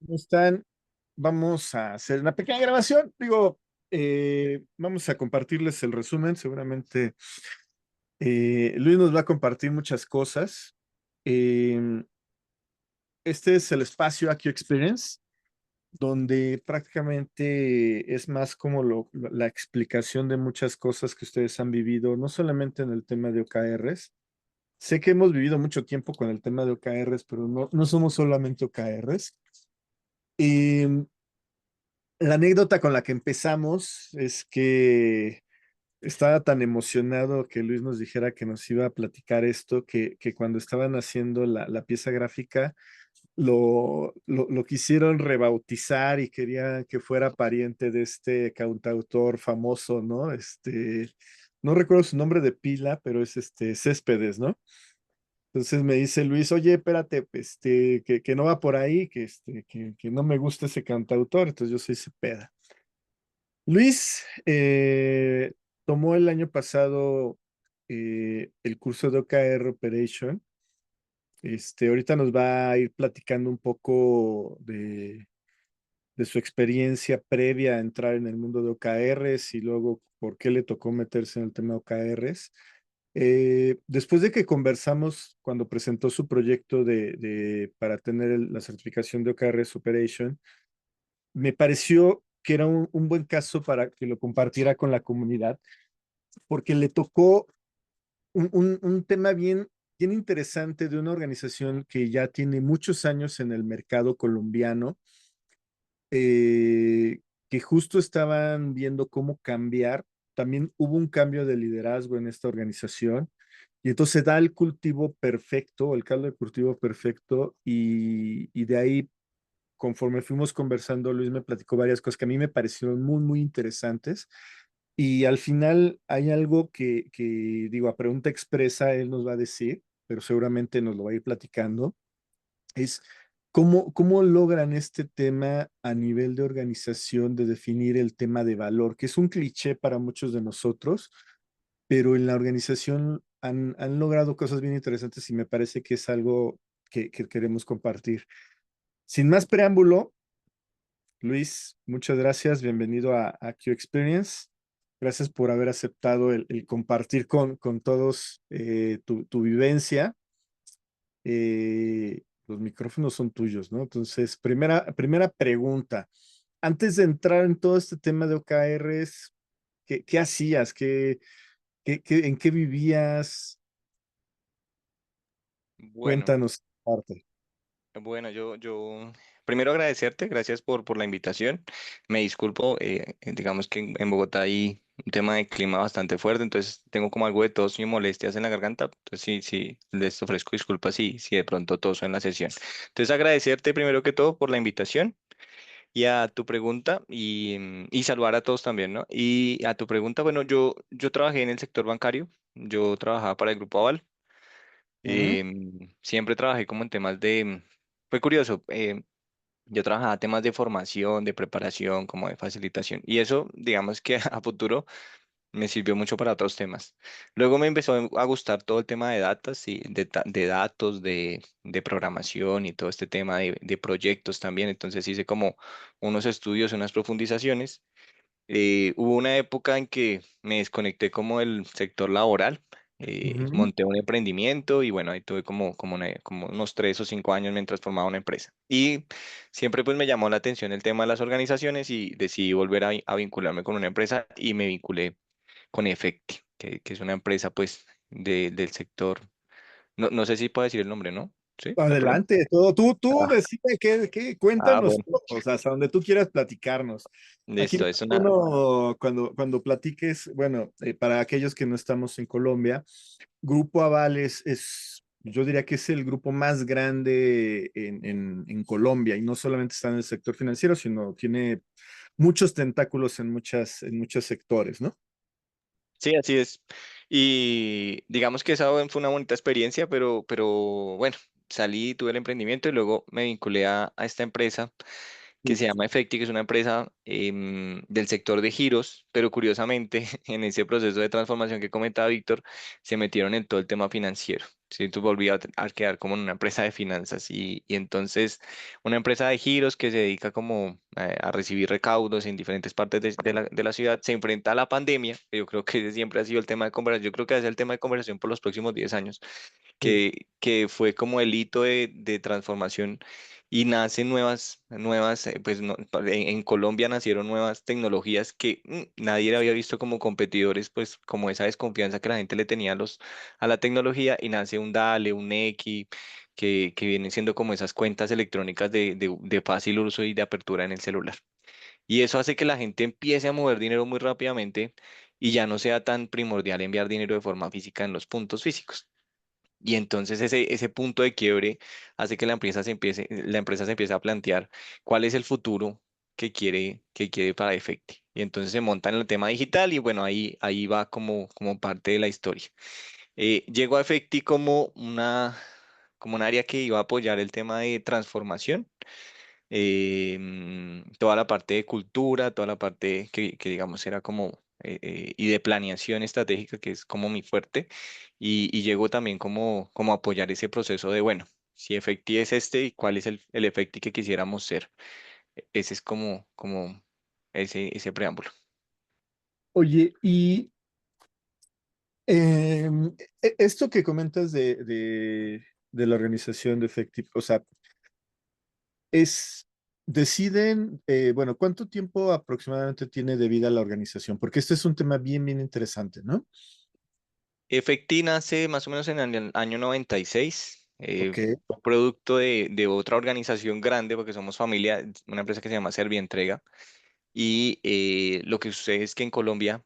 ¿Cómo están? Vamos a hacer una pequeña grabación. Digo, vamos a compartirles el resumen. Seguramente Luis nos va a compartir muchas cosas. Eh, este es el espacio AQ Experience, donde prácticamente es más como la explicación de muchas cosas que ustedes han vivido, no solamente en el tema de OKRs. Sé que hemos vivido mucho tiempo con el tema de OKRs, pero no somos solamente OKRs. La anécdota con la que empezamos es que estaba tan emocionado que Luis nos dijera que nos iba a platicar esto, que cuando estaban haciendo la pieza gráfica, lo quisieron rebautizar y querían que fuera pariente de este cantautor famoso, ¿no? No recuerdo su nombre de pila, pero es Céspedes, ¿no? Entonces me dice Luis, oye, espérate, que no va por ahí, que no me gusta ese cantautor, entonces yo soy Cepeda. Luis tomó el año pasado el curso de OKR Operation. Ahorita nos va a ir platicando un poco de su experiencia previa a entrar en el mundo de OKRs y luego por qué le tocó meterse en el tema de OKRs. Después de que conversamos cuando presentó su proyecto para tener la certificación de OKRs Operation, me pareció que era un buen caso para que lo compartiera con la comunidad, porque le tocó un tema bien interesante de una organización que ya tiene muchos años en el mercado colombiano, que justo estaban viendo cómo cambiar. También hubo un cambio de liderazgo en esta organización y entonces da el cultivo perfecto, el caldo de cultivo perfecto y de ahí, conforme fuimos conversando, Luis me platicó varias cosas que a mí me parecieron muy interesantes. Y al final hay algo que, digo, a pregunta expresa, él nos va a decir, pero seguramente nos lo va a ir platicando, es cómo logran este tema a nivel de organización de definir el tema de valor, que es un cliché para muchos de nosotros, pero en la organización han logrado cosas bien interesantes y me parece que es algo que queremos compartir. Sin más preámbulo, Luis, muchas gracias. Bienvenido a Q Experience. Gracias por haber aceptado el compartir con todos tu vivencia. Los micrófonos son tuyos, ¿no? Entonces, primera pregunta. Antes de entrar en todo este tema de OKRs, ¿qué hacías? ¿En qué vivías? Bueno, Cuéntanos parte. bueno, yo primero agradecerte, gracias por la invitación. Me disculpo, digamos que en Bogotá hay un tema de clima bastante fuerte, entonces tengo como algo de tos y molestias en la garganta. Entonces sí, les ofrezco disculpas si de pronto toso en la sesión. Entonces agradecerte primero que todo por la invitación y a tu pregunta y saludar a todos también, ¿no? Y a tu pregunta, bueno, yo trabajé en el sector bancario, yo trabajaba para el Grupo Aval. Ujú, Siempre trabajé como en temas fue curioso, yo trabajaba temas de formación, de preparación, como de facilitación, y eso, digamos que a futuro me sirvió mucho para otros temas. Luego me empezó a gustar todo el tema de datos, y de datos, de programación y todo este tema de proyectos también, entonces hice como unos estudios, unas profundizaciones. Hubo una época en que me desconecté como del sector laboral, ujú. monté un emprendimiento y bueno, ahí tuve como unos 3 o 5 años mientras formaba una empresa. Y siempre pues me llamó la atención el tema de las organizaciones y decidí volver a vincularme con una empresa y me vinculé con Efecti, que es una empresa pues del sector, no sé si puedo decir el nombre, ¿no? ¿Sí? ¿No hay problema? Adelante, todo. Tú Ah, decide cuéntanos bueno, todo, o sea, hasta donde tú quieras platicarnos. Aquí listo, es una... uno, cuando platiques, bueno, para aquellos que no estamos en Colombia, Grupo Aval yo diría que es el grupo más grande en Colombia y no solamente está en el sector financiero, sino tiene muchos tentáculos en muchos sectores, ¿no? Sí, así es. Y digamos que esa fue una bonita experiencia, pero bueno, salí, tuve el emprendimiento y luego me vinculé a esta empresa que se llama Efecti, que es una empresa del sector de giros, pero curiosamente en ese proceso de transformación que comentaba Víctor, se metieron en todo el tema financiero. Sí, tú volví a quedar como en una empresa de finanzas y entonces una empresa de giros que se dedica como a recibir recaudos en diferentes partes de la ciudad se enfrenta a la pandemia, que yo creo que ese siempre ha sido el tema de conversación, yo creo que va a ser el tema de conversación por los próximos 10 años, Sí. que fue como el hito de transformación y nacen nuevas, pues en Colombia nacieron nuevas tecnologías que nadie había visto como competidores, pues como esa desconfianza que la gente le tenía a la tecnología y nace un Dale, un Nequi, que vienen siendo como esas cuentas electrónicas de fácil uso y de apertura en el celular. Y eso hace que la gente empiece a mover dinero muy rápidamente y ya no sea tan primordial enviar dinero de forma física en los puntos físicos. Y entonces ese punto de quiebre hace que la empresa se empiece a plantear cuál es el futuro que quiere para Efecti. Y entonces se monta en el tema digital y bueno, ahí va como parte de la historia. Llegó a Efecti como un área que iba a apoyar el tema de transformación, toda la parte de cultura, toda la parte que digamos era como, y de planeación estratégica, que es como mi fuerte, y llegó también como a apoyar ese proceso de, bueno, si Efecti es este, ¿y cuál es el Efecti que quisiéramos ser? Ese es como ese preámbulo. Oye, y esto que comentas de la organización de Effective, o sea, es, deciden, bueno, ¿cuánto tiempo aproximadamente tiene de vida la organización? Porque este es un tema bien, bien interesante, ¿no? Efecti nace más o menos en el año 96. Ok. Fue producto de otra organización grande, porque somos familia, una empresa que se llama Servientrega. Y lo que sucede es que en Colombia,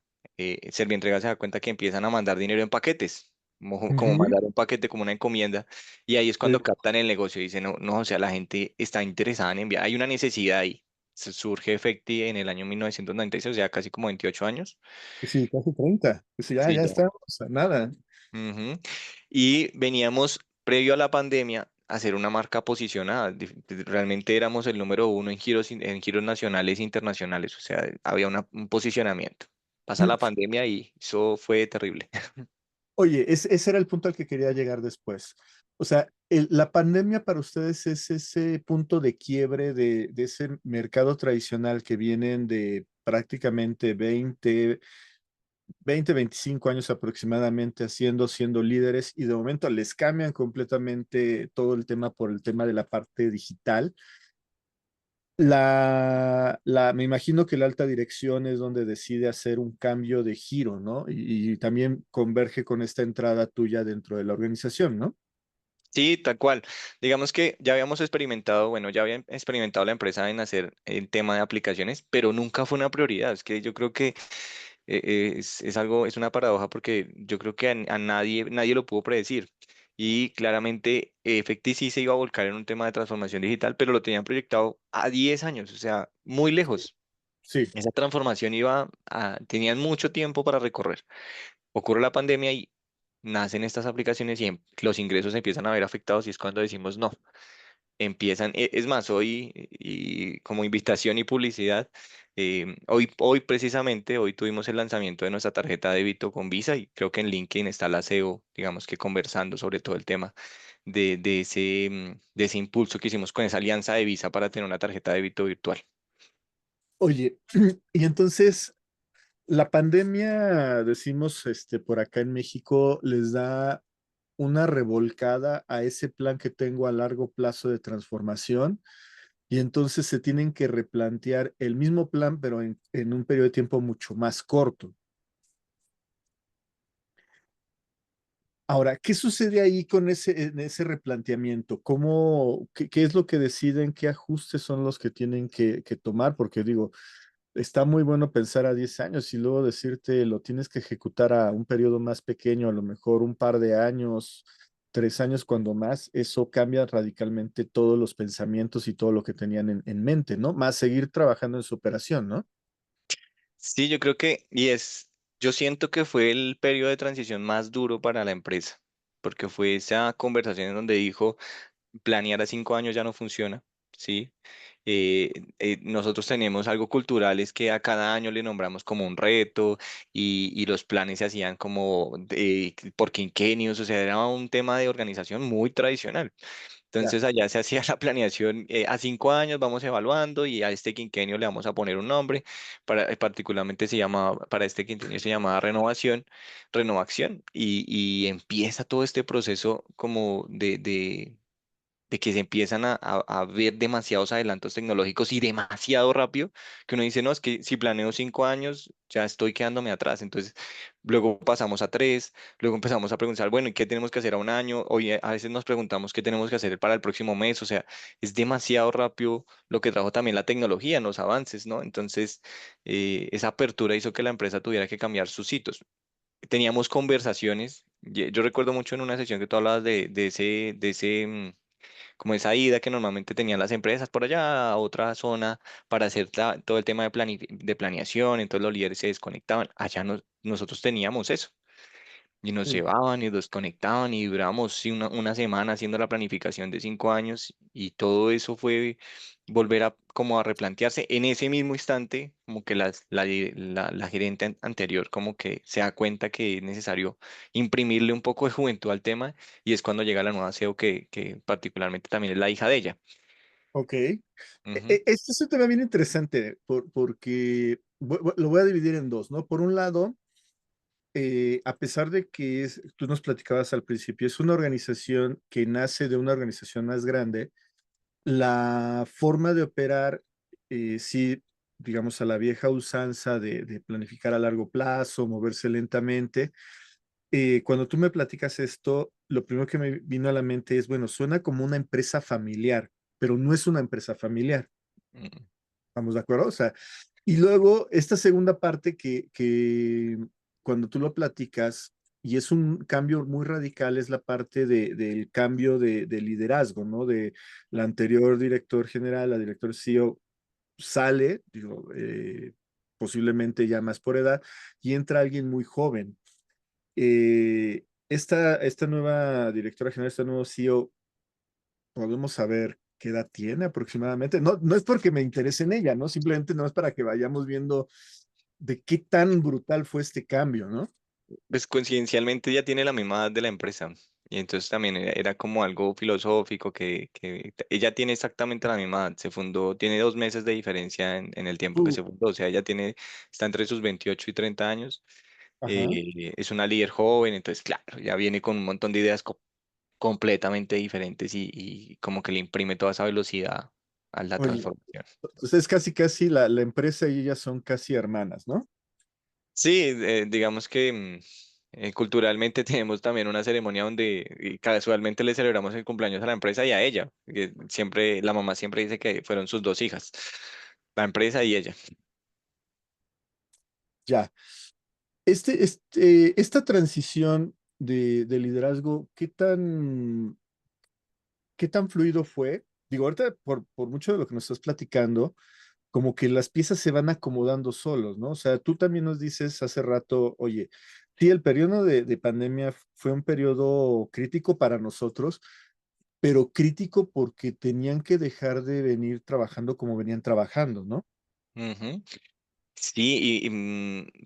Servientrega se da cuenta que empiezan a mandar dinero en paquetes, como Ujú. mandar un paquete, como una encomienda. Y ahí es Sí, cuando captan el negocio y dicen, no, no, o sea, la gente está interesada en enviar. Hay una necesidad ahí. Surge Efecti en el año 1996, o sea, casi como 28 años. sí, casi 30. Pues ya, Sí, ya ya. estamos a nada. Ujú. Y veníamos, previo a la pandemia, a hacer una marca posicionada. Realmente éramos el número uno en giros nacionales e internacionales. O sea, había un posicionamiento. Pasa la pandemia y eso fue terrible. Oye, ese era el punto al que quería llegar después. O sea, la pandemia para ustedes es ese punto de quiebre de ese mercado tradicional que vienen de prácticamente 25 años aproximadamente haciendo, siendo líderes y de momento les cambian completamente todo el tema por el tema de la parte digital. Me imagino que la alta dirección es donde decide hacer un cambio de giro, ¿no? Y también converge con esta entrada tuya dentro de la organización, ¿no? Sí, tal cual. Digamos que ya habíamos experimentado, bueno, ya había experimentado la empresa en hacer el tema de aplicaciones, pero nunca fue una prioridad. Es que yo creo que es algo, es una paradoja porque yo creo que a nadie lo pudo predecir. Y claramente Efecti sí se iba a volcar en un tema de transformación digital, pero lo tenían proyectado a 10 años, o sea, muy lejos. Sí. Esa transformación tenían mucho tiempo para recorrer. Ocurre la pandemia y nacen estas aplicaciones y los ingresos se empiezan a ver afectados y es cuando decimos no. Es más, hoy, y como invitación y publicidad, hoy precisamente, hoy tuvimos el lanzamiento de nuestra tarjeta de débito con Visa y creo que en LinkedIn está la CEO, digamos que conversando sobre todo el tema de ese impulso que hicimos con esa alianza de Visa para tener una tarjeta de débito virtual. Oye, y entonces la pandemia, decimos, por acá en México, les da una revolcada a ese plan que tengo a largo plazo de transformación y entonces se tienen que replantear el mismo plan, pero en un periodo de tiempo mucho más corto. Ahora, ¿qué sucede ahí con en ese replanteamiento? ¿Qué es lo que deciden? ¿Qué ajustes son los que tienen que tomar? Porque digo, está muy bueno pensar a 10 años y luego decirte lo tienes que ejecutar a un periodo más pequeño, a lo mejor un par de años, 3 años cuando más, eso cambia radicalmente todos los pensamientos y todo lo que tenían en mente, ¿no? Más seguir trabajando en su operación, ¿no? Sí, yo creo yo siento que fue el periodo de transición más duro para la empresa, porque fue esa conversación en donde dijo, planear a 5 años ya no funciona. ¿sí? Nosotros tenemos algo cultural, es que a cada año le nombramos como un reto y los planes se hacían como por quinquenios, o sea, era un tema de organización muy tradicional. Ya. Entonces allá se hacía la planeación, a 5 años vamos evaluando y a este quinquenio le vamos a poner un nombre, particularmente se llama, para este quinquenio se llamaba renovación y empieza todo este proceso como de que se empiezan a ver demasiados adelantos tecnológicos y demasiado rápido, que uno dice, no, es que si planeo 5 años, ya estoy quedándome atrás. Entonces, luego pasamos a 3, luego empezamos a preguntar, bueno, ¿y qué tenemos que hacer a un año? Hoy a veces nos preguntamos qué tenemos que hacer para el próximo mes, o sea, es demasiado rápido lo que trajo también la tecnología en los avances, ¿no? Entonces, esa apertura hizo que la empresa tuviera que cambiar sus hitos. Teníamos conversaciones, yo recuerdo mucho en una sesión que tú hablabas de ese como esa ida que normalmente tenían las empresas por allá a otra zona para hacer todo el tema de planeación, entonces los líderes se desconectaban. Allá nosotros teníamos eso. Y nos Sí. llevaban y los conectaban y duramos sí, una semana haciendo la planificación de 5 años y todo eso fue volver a como a replantearse en ese mismo instante, como que la gerente anterior como que se da cuenta que es necesario imprimirle un poco de juventud al tema y es cuando llega la nueva CEO que particularmente también es la hija de ella. Ok. Ujú, Este es un tema bien interesante porque lo voy a dividir en dos, ¿no? Por un lado, a pesar de que tú nos platicabas al principio, es una organización que nace de una organización más grande, la forma de operar, sí, digamos, a la vieja usanza de planificar a largo plazo, moverse lentamente. Cuando tú me platicas esto, lo primero que me vino a la mente es, bueno, suena como una empresa familiar, pero no es una empresa familiar. mm, ¿Estamos de acuerdo? O sea, y luego esta segunda parte que cuando tú lo platicas, y es un cambio muy radical, es la parte del cambio de liderazgo, ¿no? De la anterior director general, la director CEO, sale, digo, posiblemente ya más por edad, y entra alguien muy joven. Esta nueva directora general, este nuevo CEO, podemos saber qué edad tiene aproximadamente. No, no es porque me interese en ella, ¿no? Simplemente no es para que vayamos viendo de qué tan brutal fue este cambio, ¿no? Pues coincidencialmente ya tiene la misma edad de la empresa. Y entonces también era como algo filosófico que ella tiene exactamente la misma edad. Se fundó, tiene 2 meses de diferencia en el tiempo que Uh, se fundó. O sea, está entre sus 28 y 30 años. ajá. Es una líder joven, entonces, claro, ya viene con un montón de ideas completamente diferentes y como que le imprime toda esa velocidad a la Oye, transformación. pues es casi, casi la empresa y ella son casi hermanas, ¿no? Sí, digamos que culturalmente tenemos también una ceremonia donde casualmente le celebramos el cumpleaños a la empresa y a ella, que siempre, la mamá siempre dice que fueron sus dos hijas, la empresa y ella. Ya. Esta transición de liderazgo, qué tan fluido fue? Digo, ahorita por mucho de lo que nos estás platicando, como que las piezas se van acomodando solos, ¿no? O sea, tú también nos dices hace rato, oye, sí, el periodo de pandemia fue un periodo crítico para nosotros, pero crítico porque tenían que dejar de venir trabajando como venían trabajando, ¿no? Ujú. Sí,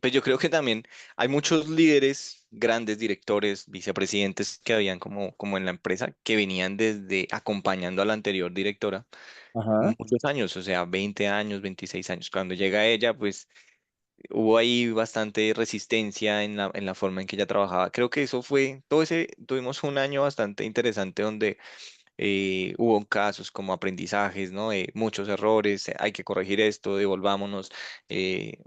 pues yo creo que también hay muchos líderes, grandes directores, vicepresidentes que habían como en la empresa que venían desde acompañando a la anterior directora Ajá. muchos años, o sea, 20 años, 26 años. Cuando llega ella, pues hubo ahí bastante resistencia en la forma en que ella trabajaba. Creo que eso fue, tuvimos un año bastante interesante donde hubo casos como aprendizajes, ¿no? Muchos errores, hay que corregir esto, devolvámonos.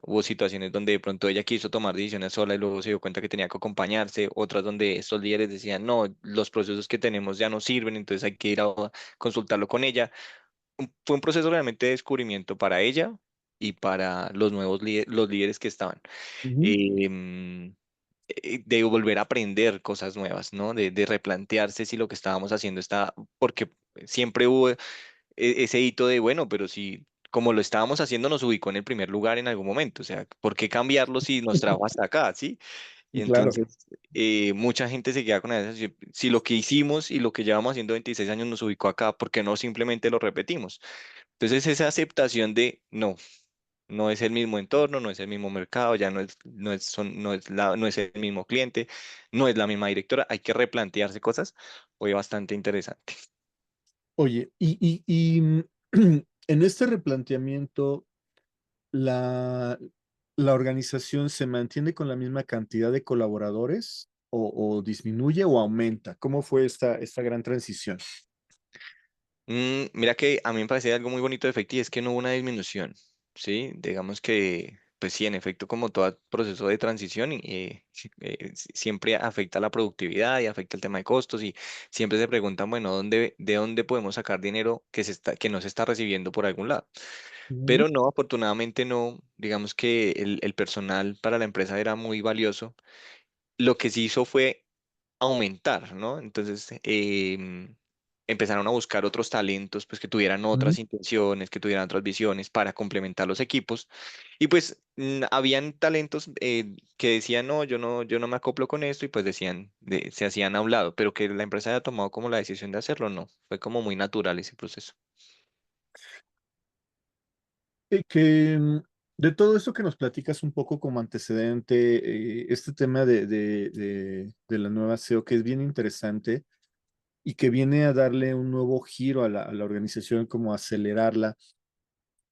Hubo situaciones donde de pronto ella quiso tomar decisiones sola y luego se dio cuenta que tenía que acompañarse, otras donde estos líderes decían, no, los procesos que tenemos ya no sirven, entonces hay que ir a consultarlo con ella. Fue un proceso realmente de descubrimiento para ella y para los nuevos los líderes que estaban. Ujú. Em, de volver a aprender cosas nuevas, ¿no? De replantearse si lo que estábamos haciendo está, porque siempre hubo ese hito de, bueno, pero si como lo estábamos haciendo nos ubicó en el primer lugar en algún momento, o sea, ¿por qué cambiarlo si nos trajo hasta acá, ¿sí? Y Y claro. entonces mucha gente se queda con eso. Si lo que hicimos y lo que llevamos haciendo 26 años nos ubicó acá, ¿por qué no simplemente lo repetimos? Entonces esa aceptación de no, no es el mismo entorno, no es el mismo mercado, ya no es el mismo cliente, no es la misma directora, hay que replantearse cosas, fue bastante interesante. Oye, en este replanteamiento, la, la organización se mantiene con la misma cantidad de colaboradores o disminuye o aumenta. ¿Cómo fue esta gran transición? Mira que a mí me parece algo muy bonito de Efecti es que no hubo una disminución, ¿sí? Digamos que, pues sí, en efecto, como todo proceso de transición, siempre afecta la productividad y afecta el tema de costos y siempre se preguntan, bueno, de dónde podemos sacar dinero que no se está recibiendo por algún lado? Ujú, Pero no, afortunadamente no, digamos que el personal para la empresa era muy valioso. Lo que se hizo fue aumentar, ¿no? Entonces empezaron a buscar otros talentos, pues que tuvieran ujú. otras intenciones, que tuvieran otras visiones para complementar los equipos. Y pues habían talentos que decían, no, yo no me acoplo con esto, y pues decían, se hacían a un lado, pero que la empresa haya tomado como la decisión de hacerlo, no. Fue como muy natural ese proceso. De todo esto que nos platicas un poco como antecedente, este tema de la nueva SEO que es bien interesante y que viene a darle un nuevo giro a la organización, como acelerarla.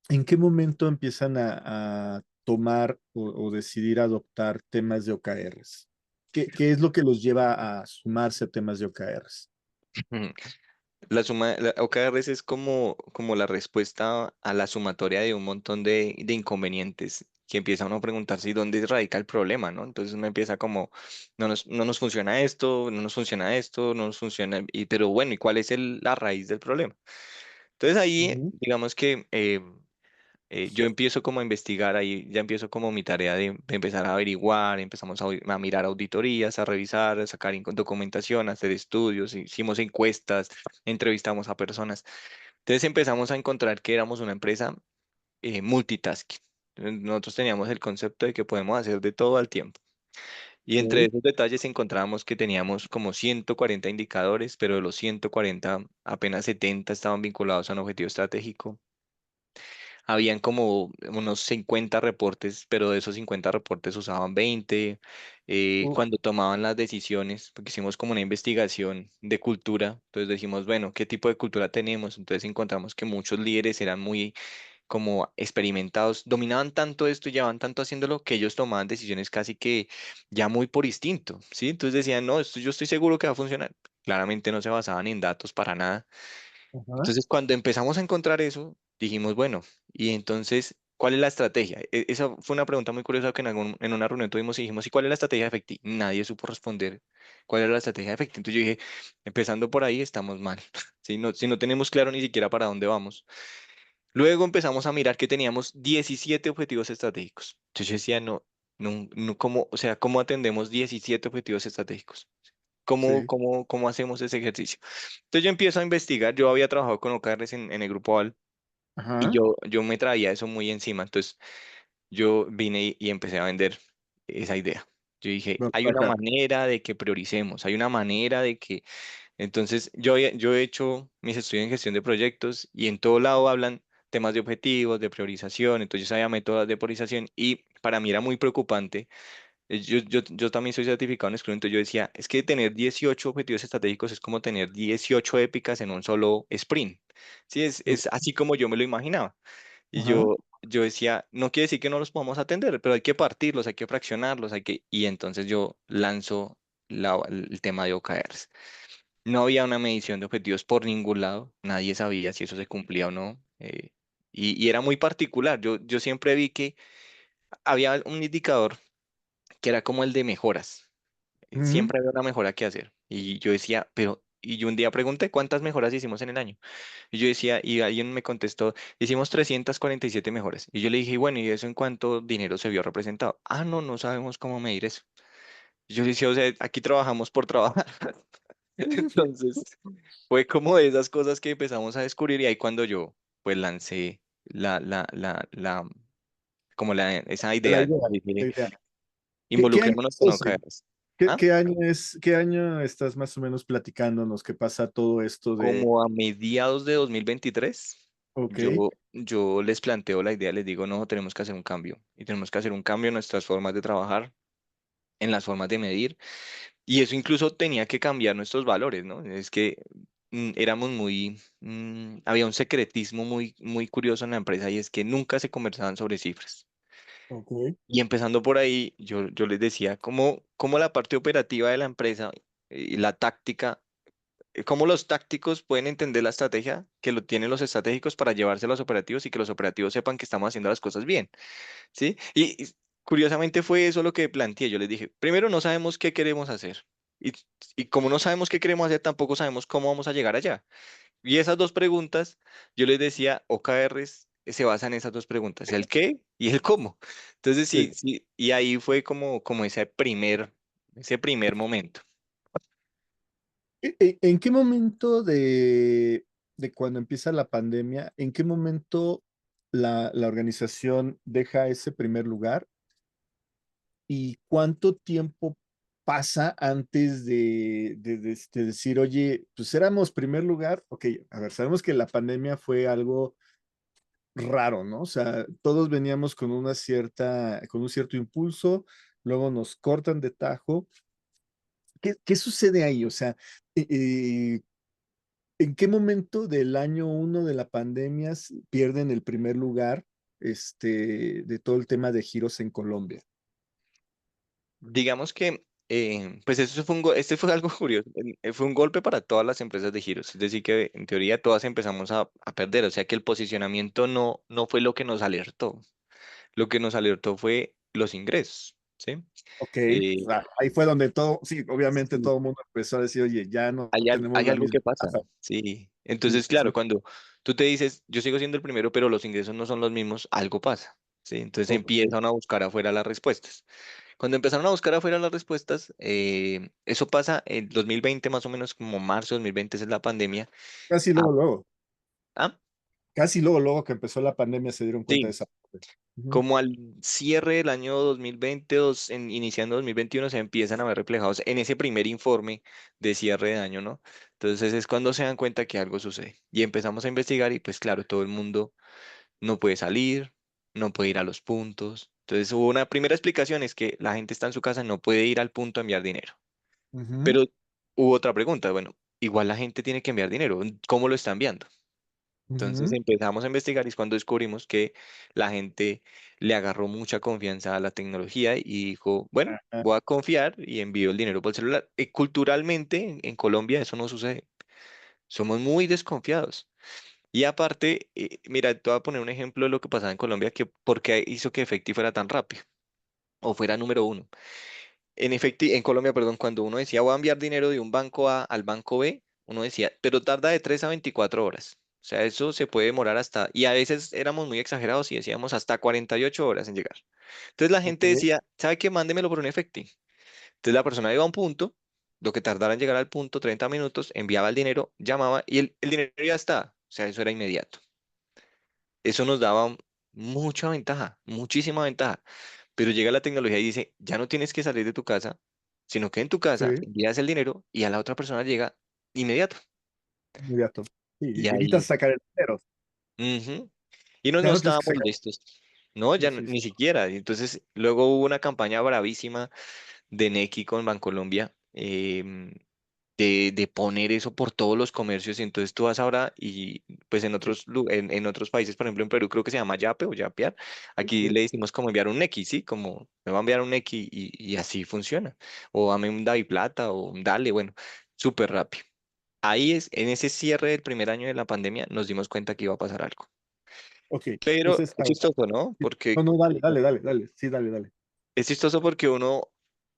¿En qué momento empiezan a tomar o decidir adoptar temas de OKRs? ¿Qué es lo que los lleva a sumarse a temas de OKRs? La OKRs es como la respuesta a la sumatoria de un montón de inconvenientes que empieza uno a preguntarse, ¿y dónde radica el problema, no? Entonces uno empieza como, no nos funciona esto, no nos funciona esto, no nos funciona, pero bueno, ¿y cuál es la raíz del problema? Entonces ahí, Ujú. digamos que yo empiezo como a investigar, ahí ya empiezo como mi tarea de empezar a averiguar, empezamos a mirar auditorías, a revisar, a sacar documentación, a hacer estudios, hicimos encuestas, entrevistamos a personas. Entonces empezamos a encontrar que éramos una empresa multitasking. Nosotros teníamos el concepto de que podemos hacer de todo al tiempo. Y entre Ok. esos detalles encontrábamos que teníamos como 140 indicadores, pero de los 140 apenas 70 estaban vinculados a un objetivo estratégico. Habían como unos 50 reportes, pero de esos 50 reportes usaban 20. Uf, Cuando tomaban las decisiones, porque hicimos como una investigación de cultura, entonces dijimos, bueno, ¿qué tipo de cultura tenemos? Entonces encontramos que muchos líderes eran muy como experimentados, dominaban tanto esto y llevaban tanto haciéndolo que ellos tomaban decisiones casi que ya muy por instinto, ¿sí? Entonces decían, no, esto yo estoy seguro que va a funcionar. Claramente no se basaban en datos para nada. ajá, Entonces, cuando empezamos a encontrar eso, dijimos, bueno, y entonces, ¿cuál es la estrategia? Esa fue una pregunta muy curiosa que en una reunión tuvimos y dijimos, ¿y cuál es la estrategia de Efecti? Nadie supo responder cuál era la estrategia de Efecti. Entonces yo dije, empezando por ahí, estamos mal. Si no tenemos claro ni siquiera para dónde vamos. Luego empezamos a mirar que teníamos 17 objetivos estratégicos. Entonces yo decía, no, ¿cómo, o sea, cómo atendemos 17 objetivos estratégicos? sí, ¿Cómo hacemos ese ejercicio? Entonces yo empiezo a investigar, yo había trabajado con OKRs en el grupo AL y ajá, yo me traía eso muy encima, entonces yo vine y empecé a vender esa idea. Yo dije, va hay por una acá. manera de que prioricemos, hay una manera de que... Entonces yo he hecho mis estudios en gestión de proyectos y en todo lado hablan temas de objetivos, de priorización, entonces yo sabía métodos de priorización y para mí era muy preocupante. Yo también soy certificado en Scrum, entonces yo decía, es que tener 18 objetivos estratégicos es como tener 18 épicas en un solo sprint. Sí, es así como yo me lo imaginaba. Y Ajá, yo decía, no quiere decir que no los podamos atender, pero hay que partirlos, hay que fraccionarlos, y entonces yo lanzo el tema de OKRs. No había una medición de objetivos por ningún lado, nadie sabía si eso se cumplía o no. Y era muy particular. Yo siempre vi que había un indicador que era como el de mejoras. ujú. Siempre había una mejora que hacer. Y yo decía, y yo un día pregunté cuántas mejoras hicimos en el año. Y yo decía, y alguien me contestó, hicimos 347 mejoras. Y yo le dije, bueno, ¿y eso en cuánto dinero se vio representado? Ah, no, no sabemos cómo medir eso. Y yo decía, o sea, aquí trabajamos por trabajar. Entonces, fue como de esas cosas que empezamos a descubrir y ahí cuando yo, pues, lancé la, la, la, la, esa La idea. idea, Dije, la idea. ¿Qué año Involucrémonos es con ese? OKRs. ¿Qué, ¿Ah? qué año es, qué año estás más o menos platicándonos que pasa todo esto de, Como a mediados de 2023, ok, yo les planteo la idea, les digo, no, tenemos que hacer un cambio y tenemos que hacer un cambio en nuestras formas de trabajar, en las formas de medir y eso incluso tenía que cambiar nuestros valores, ¿no? Es que éramos había un secretismo muy curioso en la empresa y es que nunca se conversaban sobre cifras. ok, Y empezando por ahí, yo les decía, cómo la parte operativa de la empresa y la táctica cómo los tácticos pueden entender la estrategia que lo tienen los estratégicos para llevarse a los operativos y que los operativos sepan que estamos haciendo las cosas bien, ¿sí? Y curiosamente fue eso lo que planteé. Yo les dije, primero no sabemos qué queremos hacer. Y, y como no sabemos qué queremos hacer, tampoco sabemos cómo vamos a llegar allá. Y esas dos preguntas, yo les decía, OKRs se basan en esas dos preguntas, el qué y el cómo. Entonces, sí, sí. sí, y ahí fue como ese primer momento. ¿En qué momento de cuando empieza la pandemia, en qué momento la organización deja ese primer lugar y cuánto tiempo pasa antes de decir, oye, pues éramos primer lugar? Ok, a ver, sabemos que la pandemia fue algo raro, ¿no? O sea, todos veníamos con un cierto impulso, luego nos cortan de tajo. ¿Qué sucede ahí? O sea, eh, eh, ¿en qué momento del año uno de la pandemia pierden el primer lugar, de todo el tema de giros en Colombia? Digamos que, pues eso fue este fue algo curioso, fue un golpe para todas las empresas de giros, es decir, que en teoría todas empezamos a perder, o sea que el posicionamiento no fue lo que nos alertó, lo que nos alertó fue los ingresos, ¿sí? Ok, Eh, ahí fue donde todo, sí, obviamente sí, todo el mundo empezó a decir, oye, ya no tenemos hay la algo misma que pasa, tasa. sí. Sí, Entonces, sí, claro, sí. cuando tú te dices, yo sigo siendo el primero, pero los ingresos no son los mismos, algo pasa, ¿sí? Entonces Ok, empiezan a buscar afuera las respuestas. Cuando empezaron a buscar afuera las respuestas, eso pasa en 2020, más o menos como marzo de 2020, esa es la pandemia. casi Ah, ah, casi luego que empezó la pandemia se dieron cuenta de sí, esa parte. Ujú. como al cierre del año 2020, iniciando 2021, se empiezan a ver reflejados en ese primer informe de cierre de año, ¿no? Entonces es cuando se dan cuenta que algo sucede. Y empezamos a investigar y pues claro, todo el mundo no puede salir, no puede ir a los puntos. Entonces hubo una primera explicación, es que la gente está en su casa, no puede ir al punto a enviar dinero. Ujú. Pero hubo otra pregunta, bueno, igual la gente tiene que enviar dinero, ¿cómo lo está enviando? Entonces Ujú. empezamos a investigar y es cuando descubrimos que la gente le agarró mucha confianza a la tecnología y dijo, bueno, Ajá. voy a confiar y envío el dinero por el celular. Culturalmente en Colombia eso no sucede, somos muy desconfiados. Y aparte, mira, te voy a poner un ejemplo de lo que pasaba en Colombia, que por qué hizo que Efecti fuera tan rápido o fuera número uno. En Colombia, perdón, cuando uno decía voy a enviar dinero de un banco A al banco B, uno decía, pero tarda de 3 a 24 horas. O sea, eso se puede demorar hasta, y a veces éramos muy exagerados y decíamos hasta 48 horas en llegar. Entonces la Ok, gente decía, ¿sabe qué? Mándemelo por un efectivo. Entonces la persona iba a un punto, lo que tardara en llegar al punto, 30 minutos, enviaba el dinero, llamaba y el dinero ya está. O sea, eso era inmediato. Eso nos daba mucha ventaja, muchísima ventaja. Pero llega la tecnología y dice, ya no tienes que salir de tu casa, sino que en tu casa sí, envías el dinero y a la otra persona llega inmediato. inmediato. Sí, Y y evitas ahí, sacar el dinero. ujú. Y no, Ya no no tienes que estábamos sacar. listos. No, Sí, ya sí, sí. ni siquiera. Y entonces, luego hubo una campaña bravísima de Nequi con Bancolombia, de poner eso por todos los comercios. Y entonces tú vas ahora y pues en otros países, por ejemplo en Perú creo que se llama Yape o Yapear. Sí, Aquí sí. le decimos como enviar un Nequi, ¿sí? Como me va a enviar un Nequi y así funciona. O dame un Plata o un Dale, bueno, súper rápido. Ahí en ese cierre del primer año de la pandemia nos dimos cuenta que iba a pasar algo. Ok, Pero entonces, es chistoso, ¿no? no, Porque no, dale. Sí, dale. es chistoso porque uno,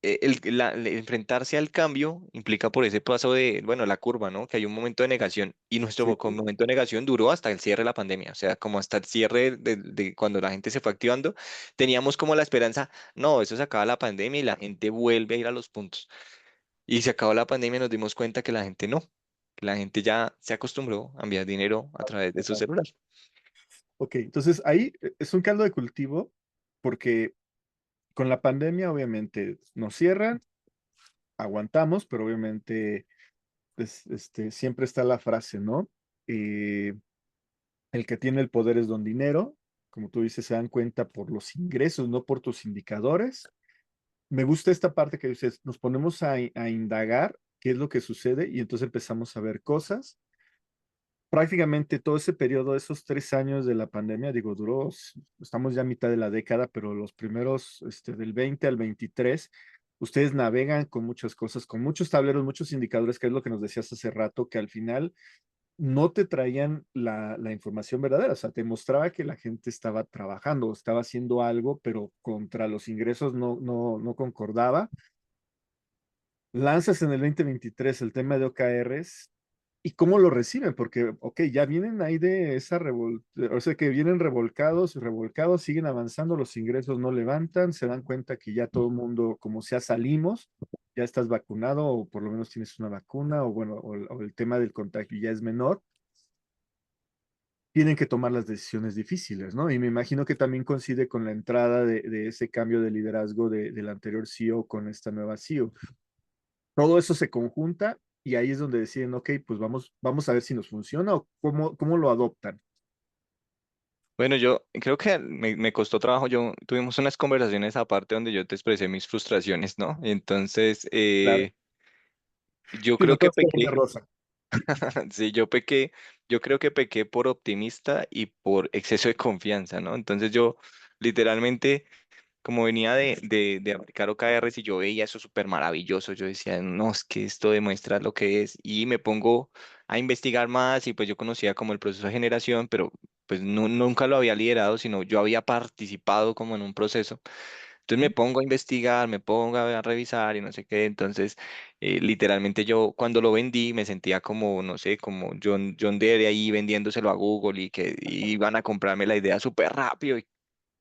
enfrentarse al cambio implica por ese paso de, bueno, la curva, ¿no? Que hay un momento de negación y nuestro Sí, momento de negación duró hasta el cierre de la pandemia, o sea, como hasta el cierre de cuando la gente se fue activando, teníamos como la esperanza, no, eso se acaba la pandemia y la gente vuelve a ir a los puntos. Y se acabó la pandemia y nos dimos cuenta que la gente no, que la gente ya se acostumbró a enviar dinero a través de su ajá. celular. Ok, entonces ahí es un caldo de cultivo porque con la pandemia, obviamente, nos cierran, aguantamos, pero obviamente siempre está la frase, ¿no? Eh, el que tiene el poder es don dinero. Como tú dices, se dan cuenta por los ingresos, no por tus indicadores. Me gusta esta parte que dices, nos ponemos a indagar qué es lo que sucede y entonces empezamos a ver cosas. Prácticamente todo ese periodo, esos 3 años de la pandemia, digo, duró, estamos ya a mitad de la década, pero los primeros, del 20 al 23, ustedes navegan con muchas cosas, con muchos tableros, muchos indicadores, que es lo que nos decías hace rato, que al final no te traían la información verdadera, o sea, te mostraba que la gente estaba trabajando, estaba haciendo algo, pero contra los ingresos no concordaba. Lanzas en el 2023 el tema de OKRs y cómo lo reciben, porque, ok, ya vienen ahí de esa o sea, que vienen revolcados y revolcados, siguen avanzando, los ingresos no levantan, se dan cuenta que ya todo el mundo, como sea, salimos, ya estás vacunado o por lo menos tienes una vacuna o bueno, o el tema del contagio ya es menor, tienen que tomar las decisiones difíciles, ¿no? Y me imagino que también coincide con la entrada de ese cambio de liderazgo del anterior CEO con esta nueva CEO. Todo eso se conjunta y ahí es donde deciden, ok, pues vamos a ver si nos funciona o cómo lo adoptan. Bueno, yo creo que me costó trabajo. Tuvimos unas conversaciones aparte donde yo te expresé mis frustraciones, ¿no? Entonces, Claro. yo Sí, no creo todo que es color de pequé, rosa. sí, yo creo que pequé por optimista y por exceso de confianza, ¿no? Entonces yo literalmente como venía de aplicar OKRs y yo veía eso súper maravilloso, yo decía, no, es que esto demuestra lo que es, y me pongo a investigar más y pues yo conocía como el proceso de generación, pero pues nunca lo había liderado, sino yo había participado como en un proceso. Entonces me pongo a investigar, me pongo a revisar y no sé qué. Entonces, literalmente yo cuando lo vendí me sentía como, no sé, como John Deere ahí vendiéndoselo a Google y que iban a comprarme la idea súper rápido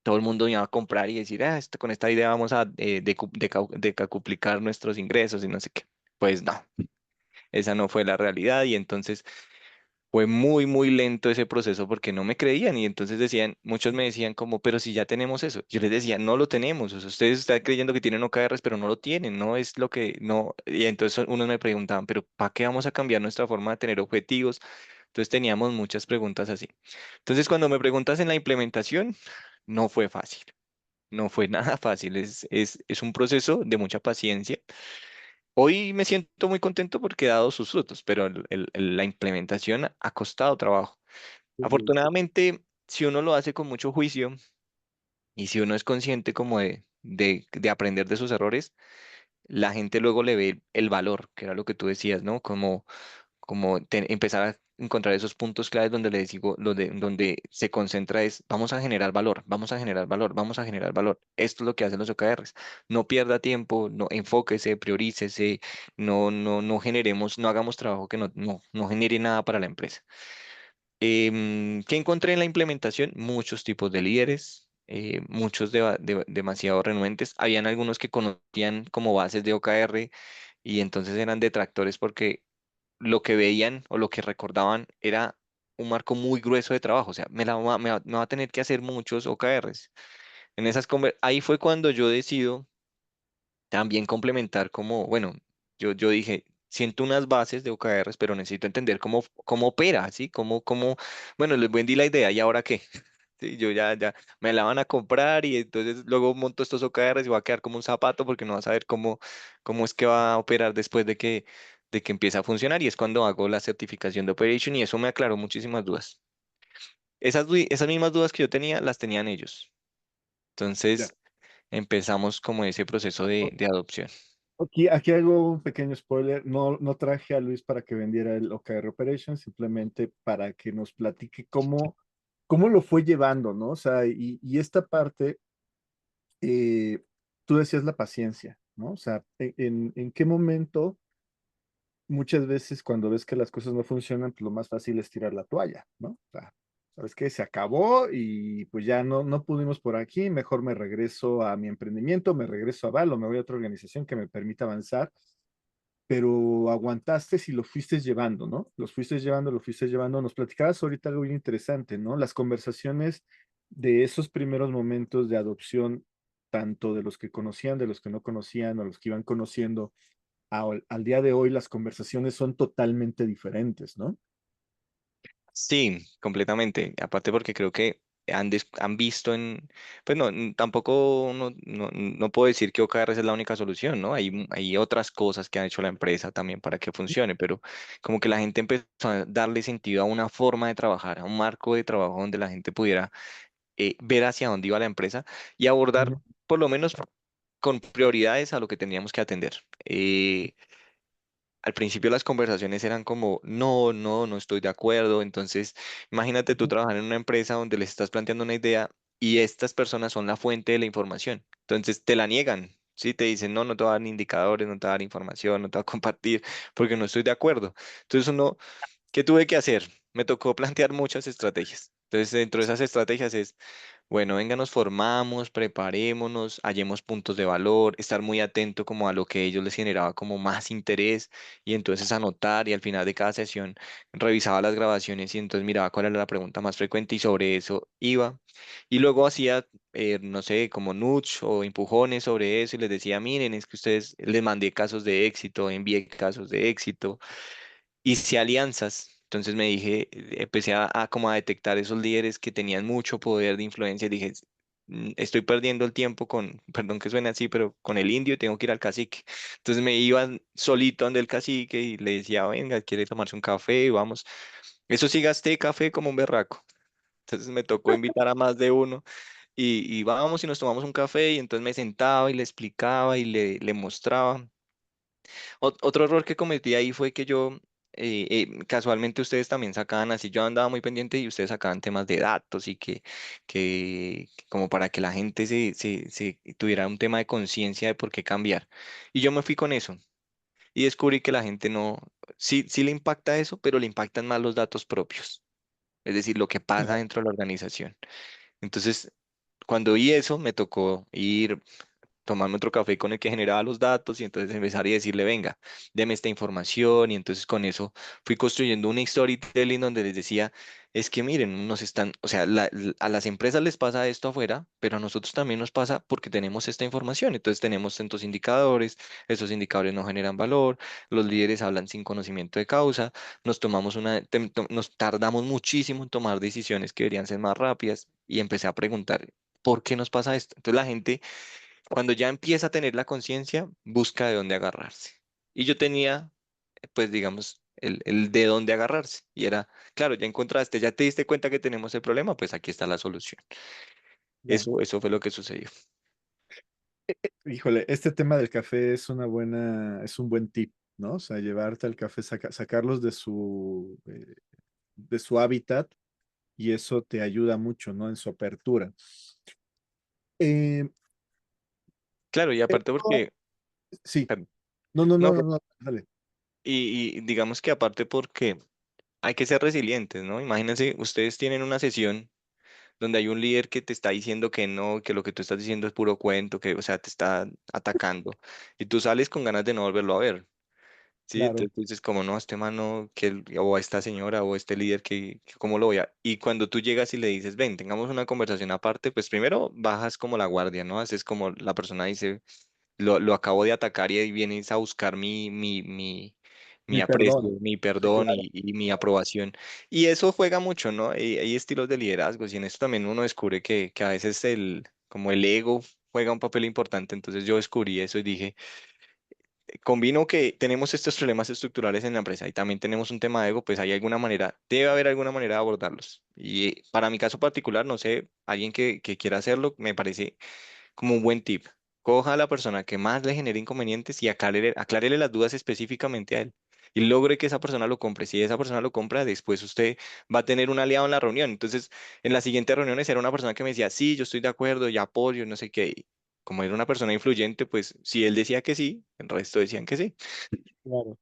todo el mundo iba a comprar y decir, con esta idea vamos a decuplicar nuestros ingresos y no sé qué. Pues no, esa no fue la realidad y entonces fue muy, muy lento ese proceso porque no me creían y entonces decían, muchos me decían como, pero si ya tenemos eso. Yo les decía, no lo tenemos, o sea, ustedes están creyendo que tienen OKRs, pero no lo tienen, no es lo que, no. Y entonces unos me preguntaban, pero ¿para qué vamos a cambiar nuestra forma de tener objetivos? Entonces teníamos muchas preguntas así. Entonces cuando me preguntas en la implementación, no fue fácil. No fue nada fácil, es un proceso de mucha paciencia. Hoy me siento muy contento porque he dado sus frutos, pero la implementación ha costado trabajo. Sí, Afortunadamente, si uno lo hace con mucho juicio y si uno es consciente como de aprender de sus errores, la gente luego le ve el valor, que era lo que tú decías, ¿no? Como empezar a encontrar esos puntos claves donde les digo, donde se concentra es, vamos a generar valor, vamos a generar valor, vamos a generar valor. Esto es lo que hacen los OKRs. No pierda tiempo, no enfóquese, priorícese, no generemos, no hagamos trabajo que no genere nada para la empresa. ¿Qué encontré en la implementación? Muchos tipos de líderes. Muchos demasiado renuentes. Habían algunos que conocían como bases de OKR y entonces eran detractores porque lo que veían o lo que recordaban era un marco muy grueso de trabajo, o sea, me va a tener que hacer muchos OKRs. Ahí fue cuando yo decido también complementar como, bueno, yo dije, siento unas bases de OKRs, pero necesito entender cómo opera, ¿sí? Bueno, les vendí la idea, ¿y ahora qué? Sí, yo ya me la van a comprar y entonces luego monto estos OKRs y va a quedar como un zapato porque no vas a saber cómo es que va a operar después de que empiece a funcionar y es cuando hago la certificación de Operation y eso me aclaró muchísimas dudas. Esas mismas dudas que yo tenía, las tenían ellos. ya. Entonces empezamos como ese proceso de adopción. Aquí hago un pequeño spoiler. No traje a Luis para que vendiera el OKR Operation, simplemente para que nos platique cómo lo fue llevando, ¿no? O sea, y esta parte, eh, tú decías la paciencia, ¿no? O sea, en qué momento muchas veces cuando ves que las cosas no funcionan, pues lo más fácil es tirar la toalla, ¿no? O sea, ¿sabes qué? Se acabó y pues ya no pudimos por aquí, mejor me regreso a mi emprendimiento, me regreso a Val o me voy a otra organización que me permita avanzar, pero aguantaste si lo fuiste llevando, ¿no? Los fuiste llevando, lo fuiste llevando. Nos platicabas ahorita algo bien interesante, ¿no? Las conversaciones de esos primeros momentos de adopción tanto de los que conocían, de los que no conocían, o los que iban conociendo, al día de hoy las conversaciones son totalmente diferentes, ¿no? Sí, completamente. Aparte porque creo que han visto pues no, tampoco no puedo decir que OKR es la única solución, ¿no? Hay otras cosas que ha hecho la empresa también para que funcione, pero como que la gente empezó a darle sentido a una forma de trabajar, a un marco de trabajo donde la gente pudiera ver hacia dónde iba la empresa y abordar Ujú, por lo menos con prioridades a lo que teníamos que atender. Al principio las conversaciones eran como, no estoy de acuerdo. Entonces, imagínate tú ujú. trabajar en una empresa donde les estás planteando una idea y estas personas son la fuente de la información. Entonces, te la niegan, ¿sí? Te dicen, no te voy a dar ni indicadores, no te voy a dar información, no te voy a compartir porque no estoy de acuerdo. Entonces, ¿qué tuve que hacer? Me tocó plantear muchas estrategias. Entonces, dentro de esas estrategias es bueno, venga, nos formamos, preparémonos, hallemos puntos de valor, estar muy atento como a lo que a ellos les generaba como más interés y entonces anotar y al final de cada sesión revisaba las grabaciones y entonces miraba cuál era la pregunta más frecuente y sobre eso iba. Y luego hacía, no sé, como nudge o empujones sobre eso y les decía, miren, es que ustedes les mandé casos de éxito, envié casos de éxito, hice alianzas. Entonces me dije, empecé a como a detectar esos líderes que tenían mucho poder de influencia. Y dije, Estoy perdiendo el tiempo con, perdón que suene así, pero con el indio tengo que ir al cacique". Entonces me iba solito donde el cacique y le decía, venga, ¿quiere tomarse un café? Vamos. Eso sí, gasté café como un berraco. Entonces me tocó invitar a más de uno y vamos y nos tomamos un café y entonces me sentaba y le explicaba y le mostraba. Otro error que cometí ahí fue que casualmente ustedes también sacaban así, yo andaba muy pendiente y ustedes sacaban temas de datos y que como para que la gente se tuviera un tema de conciencia de por qué cambiar. Y yo me fui con eso y descubrí que la gente no, sí le impacta eso, pero le impactan más los datos propios, es decir, lo que pasa Claro, dentro de la organización. Entonces, cuando vi eso, me tocó ir tomarme otro café con el que generaba los datos y entonces empezar y decirle, venga, deme esta información y entonces con eso fui construyendo un storytelling donde les decía, es que miren, o sea, a las empresas les pasa esto afuera, pero a nosotros también nos pasa porque tenemos esta información, entonces tenemos tantos indicadores, esos indicadores no generan valor, los líderes hablan sin conocimiento de causa, nos tardamos muchísimo en tomar decisiones que deberían ser más rápidas y empecé a preguntar, ¿por qué nos pasa esto? Entonces la gente cuando ya empieza a tener la conciencia, busca de dónde agarrarse. Y yo tenía, pues digamos, el de dónde agarrarse. Y era, claro, ya encontraste, ya te diste cuenta que tenemos el problema, pues aquí está la solución. claro. Eso fue lo que sucedió. Híjole, este tema del café es un buen tip, ¿no? O sea, llevarte al café, sacarlos de su hábitat y eso te ayuda mucho, ¿no? En su apertura. Eh, Claro, y aparte pero- porque, sí, perdón, no, no, no, no, dale. y digamos que aparte porque hay que ser resilientes, ¿no? Imagínense, ustedes tienen una sesión donde hay un líder que te está diciendo que no, que lo que tú estás diciendo es puro cuento, que, o sea, te está atacando, y tú sales con ganas de no volverlo a ver. Sí, Claro, entonces tú dices como no, este mano, o a esta señora o a este líder ¿cómo lo voy a? Y cuando tú llegas y le dices, ven, tengamos una conversación aparte, pues primero bajas como la guardia, ¿no? Haces como la persona dice, lo acabo de atacar y ahí vienes a buscar mi mi aprecio, perdón. mi Sí, perdón claro, y mi aprobación. Y eso juega mucho, ¿no? Hay estilos de liderazgos y en esto también uno descubre que a veces como el ego juega un papel importante. Entonces yo descubrí eso y dije, combino que tenemos estos problemas estructurales en la empresa y también tenemos un tema de ego, pues hay alguna manera, debe haber alguna manera de abordarlos. Y para mi caso particular, no sé, alguien que quiera hacerlo, me parece como un buen tip. Coja a la persona que más le genere inconvenientes y aclárele las dudas específicamente a él. Y logre que esa persona lo compre. Si esa persona lo compra, después usted va a tener un aliado en la reunión. Entonces, en las siguientes reuniones era una persona que me decía, sí, yo estoy de acuerdo, y apoyo, no sé qué. Y como era una persona influyente, pues si él decía que sí, el resto decían que sí. claro.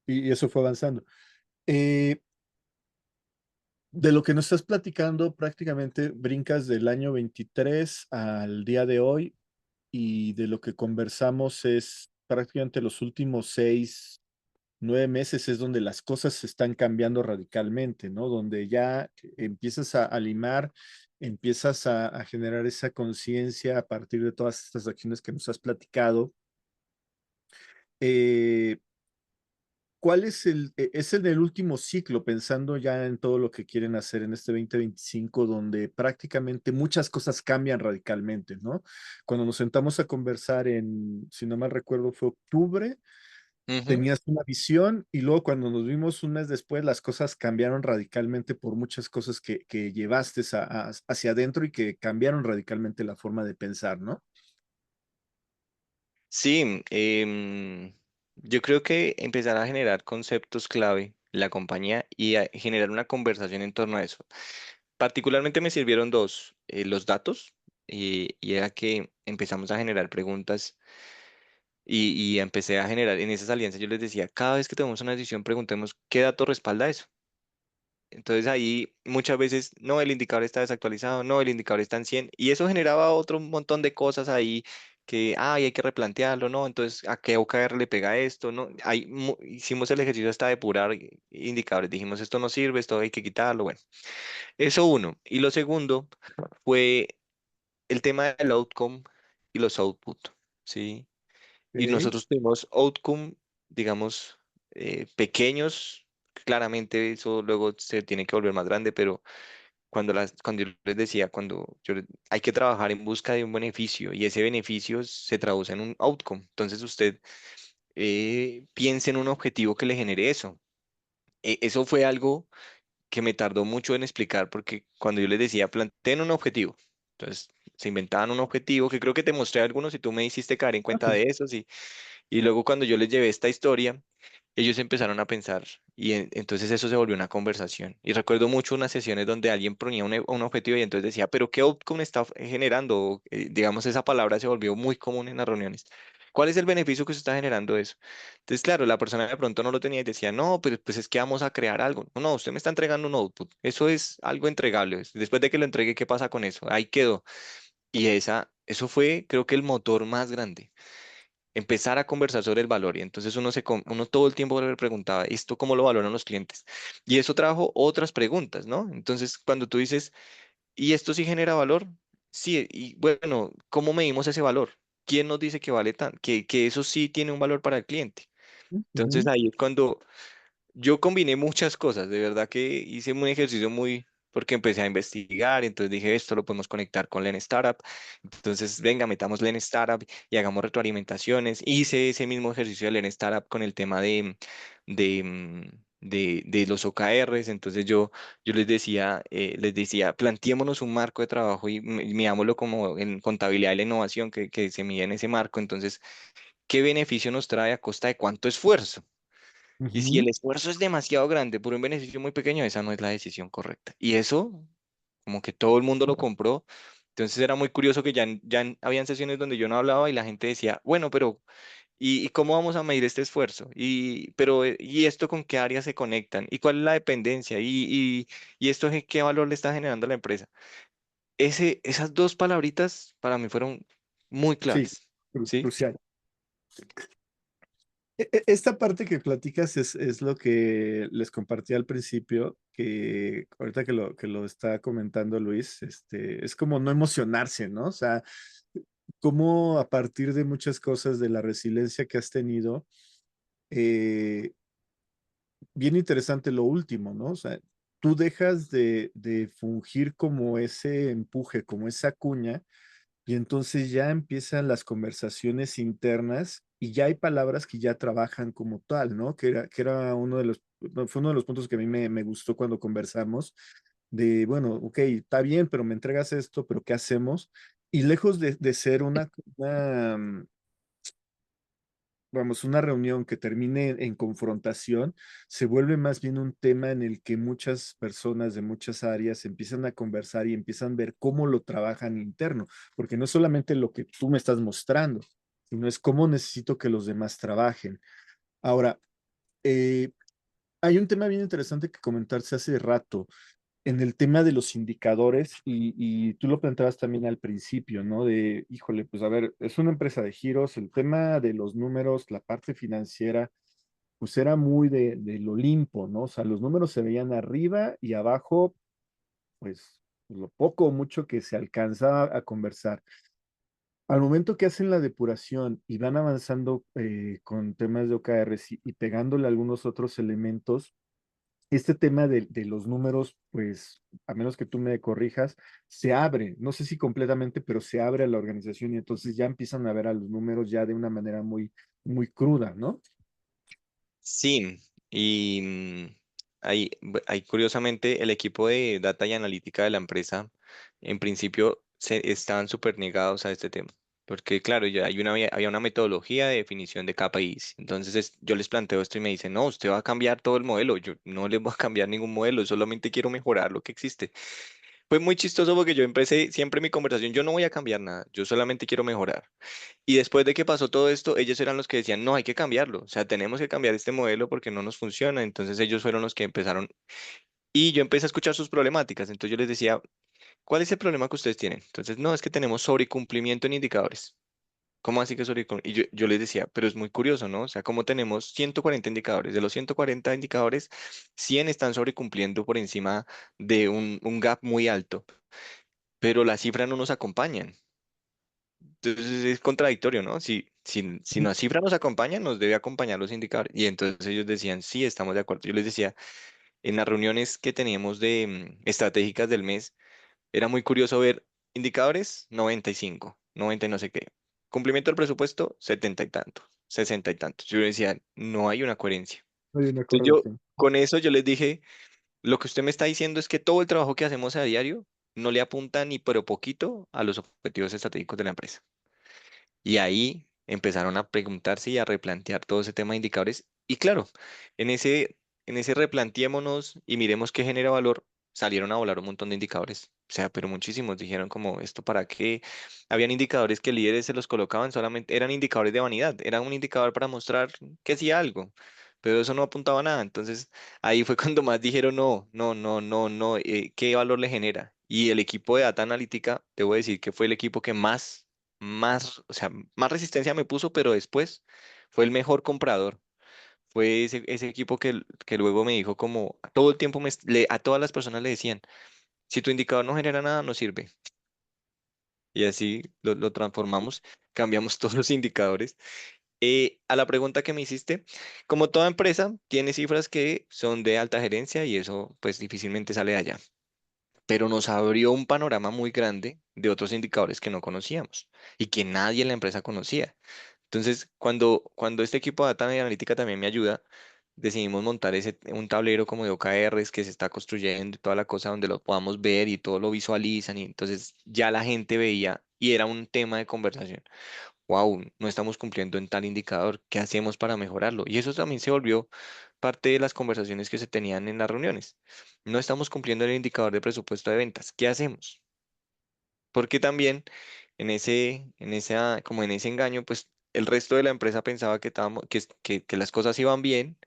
Y eso fue avanzando. Eh, de lo que nos estás platicando, prácticamente brincas del año 23 al día de hoy y de lo que conversamos es prácticamente los últimos 6, 9 meses es donde las cosas se están cambiando radicalmente, ¿no? Donde ya empiezas a limar empiezas a generar esa conciencia a partir de todas estas acciones que nos has platicado. Eh, ¿Cuál es es en el último ciclo, pensando ya en todo lo que quieren hacer en este 2025, donde prácticamente muchas cosas cambian radicalmente, ¿no? Cuando nos sentamos a conversar si no mal recuerdo, fue octubre, Ujú. tenías una visión y luego cuando nos vimos un mes después, las cosas cambiaron radicalmente por muchas cosas que llevaste hacia adentro y que cambiaron radicalmente la forma de pensar, ¿no? Sí, yo creo que empezar a generar conceptos clave en la compañía y a generar una conversación en torno a eso. Particularmente me sirvieron dos, los datos, y era que empezamos a generar preguntas y empecé a generar en esas alianzas. Yo les decía, cada vez que tomemos una decisión, preguntemos qué dato respalda eso. Entonces ahí muchas veces, no, el indicador está desactualizado, no, el indicador está en 100 y eso generaba otro montón de cosas ahí que, ay, hay que replantearlo, ¿no? Entonces, ¿a qué OKR le pega esto? ¿No? Hicimos el ejercicio hasta depurar indicadores, dijimos, esto no sirve, esto hay que quitarlo, bueno, eso uno. Y lo segundo fue el tema del outcome y los output, ¿sí? Y Ok. nosotros tuvimos outcome, digamos, pequeños. Claramente eso luego se tiene que volver más grande, pero cuando yo les decía, hay que trabajar en busca de un beneficio y ese beneficio se traduce en un outcome. Entonces usted piense en un objetivo que le genere eso. Eso fue algo que me tardó mucho en explicar porque cuando yo les decía, planteen un objetivo. Entonces se inventaban un objetivo que creo que te mostré algunos y tú me hiciste caer en Ah, cuenta pues, de eso. Y luego cuando yo les llevé esta historia, ellos empezaron a pensar y entonces eso se volvió una conversación. Y recuerdo mucho unas sesiones donde alguien ponía un objetivo y entonces decía, pero ¿qué outcome está generando? Digamos, esa palabra se volvió muy común en las reuniones. ¿Cuál es el beneficio que se está generando eso? Entonces, claro, la persona de pronto no lo tenía y decía, no, pero pues es que vamos a crear algo. No, no, usted me está entregando un output. Eso es algo entregable. Después de que lo entregue, ¿qué pasa con eso? Ahí quedó. Y eso fue, creo que el motor más grande, empezar a conversar sobre el valor. Y entonces uno todo el tiempo le preguntaba, ¿esto cómo lo valoran los clientes? Y eso trajo otras preguntas, ¿no? Entonces, cuando tú dices, ¿y esto sí genera valor? Sí, y bueno, ¿cómo medimos ese valor? ¿Quién nos dice que vale que eso sí tiene un valor para el cliente? Entonces ujú, ahí es cuando yo combiné muchas cosas, de verdad que hice un ejercicio porque empecé a investigar, entonces dije, esto lo podemos conectar con Len Startup, entonces venga, metamos Len Startup y hagamos retroalimentaciones. Hice ese mismo ejercicio de Len Startup con el tema de los OKRs, entonces yo les decía, planteémonos un marco de trabajo y midámoslo como en contabilidad y la innovación que se mide en ese marco, entonces, ¿qué beneficio nos trae a costa de cuánto esfuerzo? Y si el ujú. esfuerzo es demasiado grande por un beneficio muy pequeño, esa no es la decisión correcta. Y eso, como que todo el mundo lo compró. Entonces era muy curioso que habían sesiones donde yo no hablaba y la gente decía, bueno, pero ¿y cómo vamos a medir este esfuerzo? ¿Y esto con qué áreas se conectan? ¿Y cuál es la dependencia? ¿Y esto qué valor le está generando a la empresa? Esas dos palabritas para mí fueron muy Sí, claves, ¿sí? crucial. Esta parte que platicas es lo que les compartí al principio, que ahorita que lo está comentando Luis, es como no emocionarse, ¿no? O sea, cómo a partir de muchas cosas de la resiliencia que has tenido, eh, bien interesante lo último, ¿no? O sea, tú dejas de fungir como ese empuje, como esa cuña, y entonces ya empiezan las conversaciones internas y ya hay palabras que ya trabajan como tal, ¿no? Que era uno de no, fue uno de los puntos que a mí me gustó cuando conversamos, de, bueno, ok, está bien, pero me entregas esto, pero ¿qué hacemos? Y lejos de ser vamos, una reunión que termine en confrontación, se vuelve más bien un tema en el que muchas personas de muchas áreas empiezan a conversar y empiezan a ver cómo lo trabajan interno, porque no es solamente lo que tú me estás mostrando, sino es cómo necesito que los demás trabajen. Ahora, eh, hay un tema bien interesante que comentarse hace rato en el tema de los indicadores y tú lo planteabas también al principio, ¿no? De, híjole, pues a ver, es una empresa de giros, el tema de los números, la parte financiera, pues era muy del Olimpo, ¿no? O sea, los números se veían arriba y abajo, pues lo poco o mucho que se alcanza a conversar. Al momento que hacen la depuración y van avanzando con temas de OKRs y pegándole algunos otros elementos, este tema de los números, pues, a menos que tú me corrijas, se abre, no sé si completamente, pero se abre a la organización y entonces ya empiezan a ver a los números ya de una manera muy cruda, ¿no? Sí, y ahí curiosamente el equipo de data y analítica de la empresa en principio estaban súper negados a este tema, porque claro, ya había una metodología de definición de KPIs, entonces yo les planteo esto y me dicen, no, usted va a cambiar todo el modelo, yo no les voy a cambiar ningún modelo, solamente quiero mejorar lo que existe. Fue muy chistoso porque yo empecé siempre mi conversación, yo no voy a cambiar nada, yo solamente quiero mejorar. Y después de que pasó todo esto, ellos eran los que decían, no, hay que cambiarlo, o sea, tenemos que cambiar este modelo porque no nos funciona. Entonces ellos fueron los que empezaron y yo empecé a escuchar sus problemáticas. Entonces yo les decía, ¿cuál es el problema que ustedes tienen? Entonces, no, es que tenemos sobrecumplimiento en indicadores. ¿Cómo así que sobrecumplimiento? Y yo les decía, pero es muy curioso, ¿no? O sea, como tenemos 140 indicadores, de los 140 indicadores, 100 están sobrecumpliendo por encima de un gap muy alto, pero las cifras no nos acompañan. Entonces es contradictorio, ¿no? Si Ujú. las cifras nos acompañan, nos debe acompañar los indicadores. Y entonces ellos decían, sí, estamos de acuerdo. Yo les decía, en las reuniones que teníamos de estratégicas del mes, era muy curioso ver indicadores 95, 90 y no sé qué. Cumplimiento del presupuesto, 70 y tanto, 60 y tantos. Yo decía, no hay una coherencia. Hay una Entonces yo, correlación. con eso yo les dije, lo que usted me está diciendo es que todo el trabajo que hacemos a diario no le apunta ni pero poquito a los objetivos estratégicos de la empresa. Y ahí empezaron a preguntarse y a replantear todo ese tema de indicadores. Y claro, en ese replanteémonos y miremos qué genera valor, salieron a volar un montón de indicadores. O sea, pero muchísimos dijeron como, ¿esto para qué? Habían indicadores que líderes se los colocaban solamente, eran indicadores de vanidad, era un indicador para mostrar que hacía algo, pero eso no apuntaba a nada. Entonces, ahí fue cuando más dijeron, no, no, no, no, no, ¿qué valor le genera? Y el equipo de Data Analítica, debo decir que fue el equipo que o sea, más resistencia me puso, pero después fue el mejor comprador. Fue ese equipo que luego me dijo como todo el tiempo a todas las personas le decían, si tu indicador no genera nada, no sirve. Y así lo transformamos, cambiamos todos los indicadores. A la pregunta que me hiciste, como toda empresa, tiene cifras que son de alta gerencia y eso pues difícilmente sale de allá, pero nos abrió un panorama muy grande de otros indicadores que no conocíamos y que nadie en la empresa conocía. Entonces, cuando este equipo de Data y Analítica también me ayuda, decidimos montar un tablero como de OKRs que se está construyendo y toda la cosa donde lo podamos ver y todo lo visualizan y entonces ya la gente veía y era un tema de conversación. Wow, no estamos cumpliendo en tal indicador, ¿qué hacemos para mejorarlo? Y eso también se volvió parte de las conversaciones que se tenían en las reuniones. No estamos cumpliendo el indicador de presupuesto de ventas, ¿qué hacemos? Porque también como en ese engaño, pues el resto de la empresa pensaba que las cosas iban bien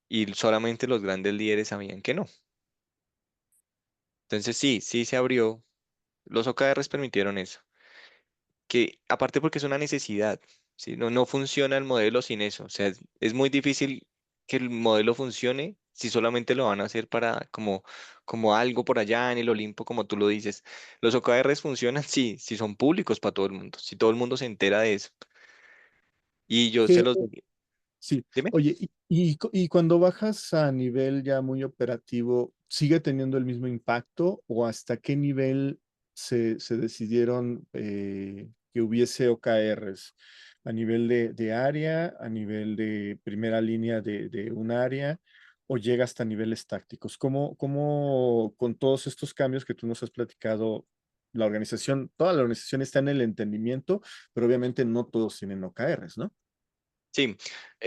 y solamente los grandes líderes sabían que no. Entonces sí, sí se abrió. Los OKRs permitieron eso. Que aparte porque es una necesidad, ¿sí? No, no funciona el modelo sin eso. O sea, es muy difícil que el modelo funcione si solamente lo van a hacer para como algo por allá en el Olimpo, como tú lo dices. Los OKRs funcionan si son públicos para todo el mundo, si todo el mundo se entera de eso. Y yo se Que los... sí, Dime. oye, y cuando bajas a nivel ya muy operativo, ¿sigue teniendo el mismo impacto o hasta qué nivel se decidieron que hubiese OKRs? ¿A nivel de área, a nivel de primera línea de un área o llega hasta niveles tácticos? ¿Cómo con todos estos cambios que tú nos has platicado, la organización, toda la organización está en el entendimiento, pero obviamente no todos tienen OKRs, ¿no? Sí,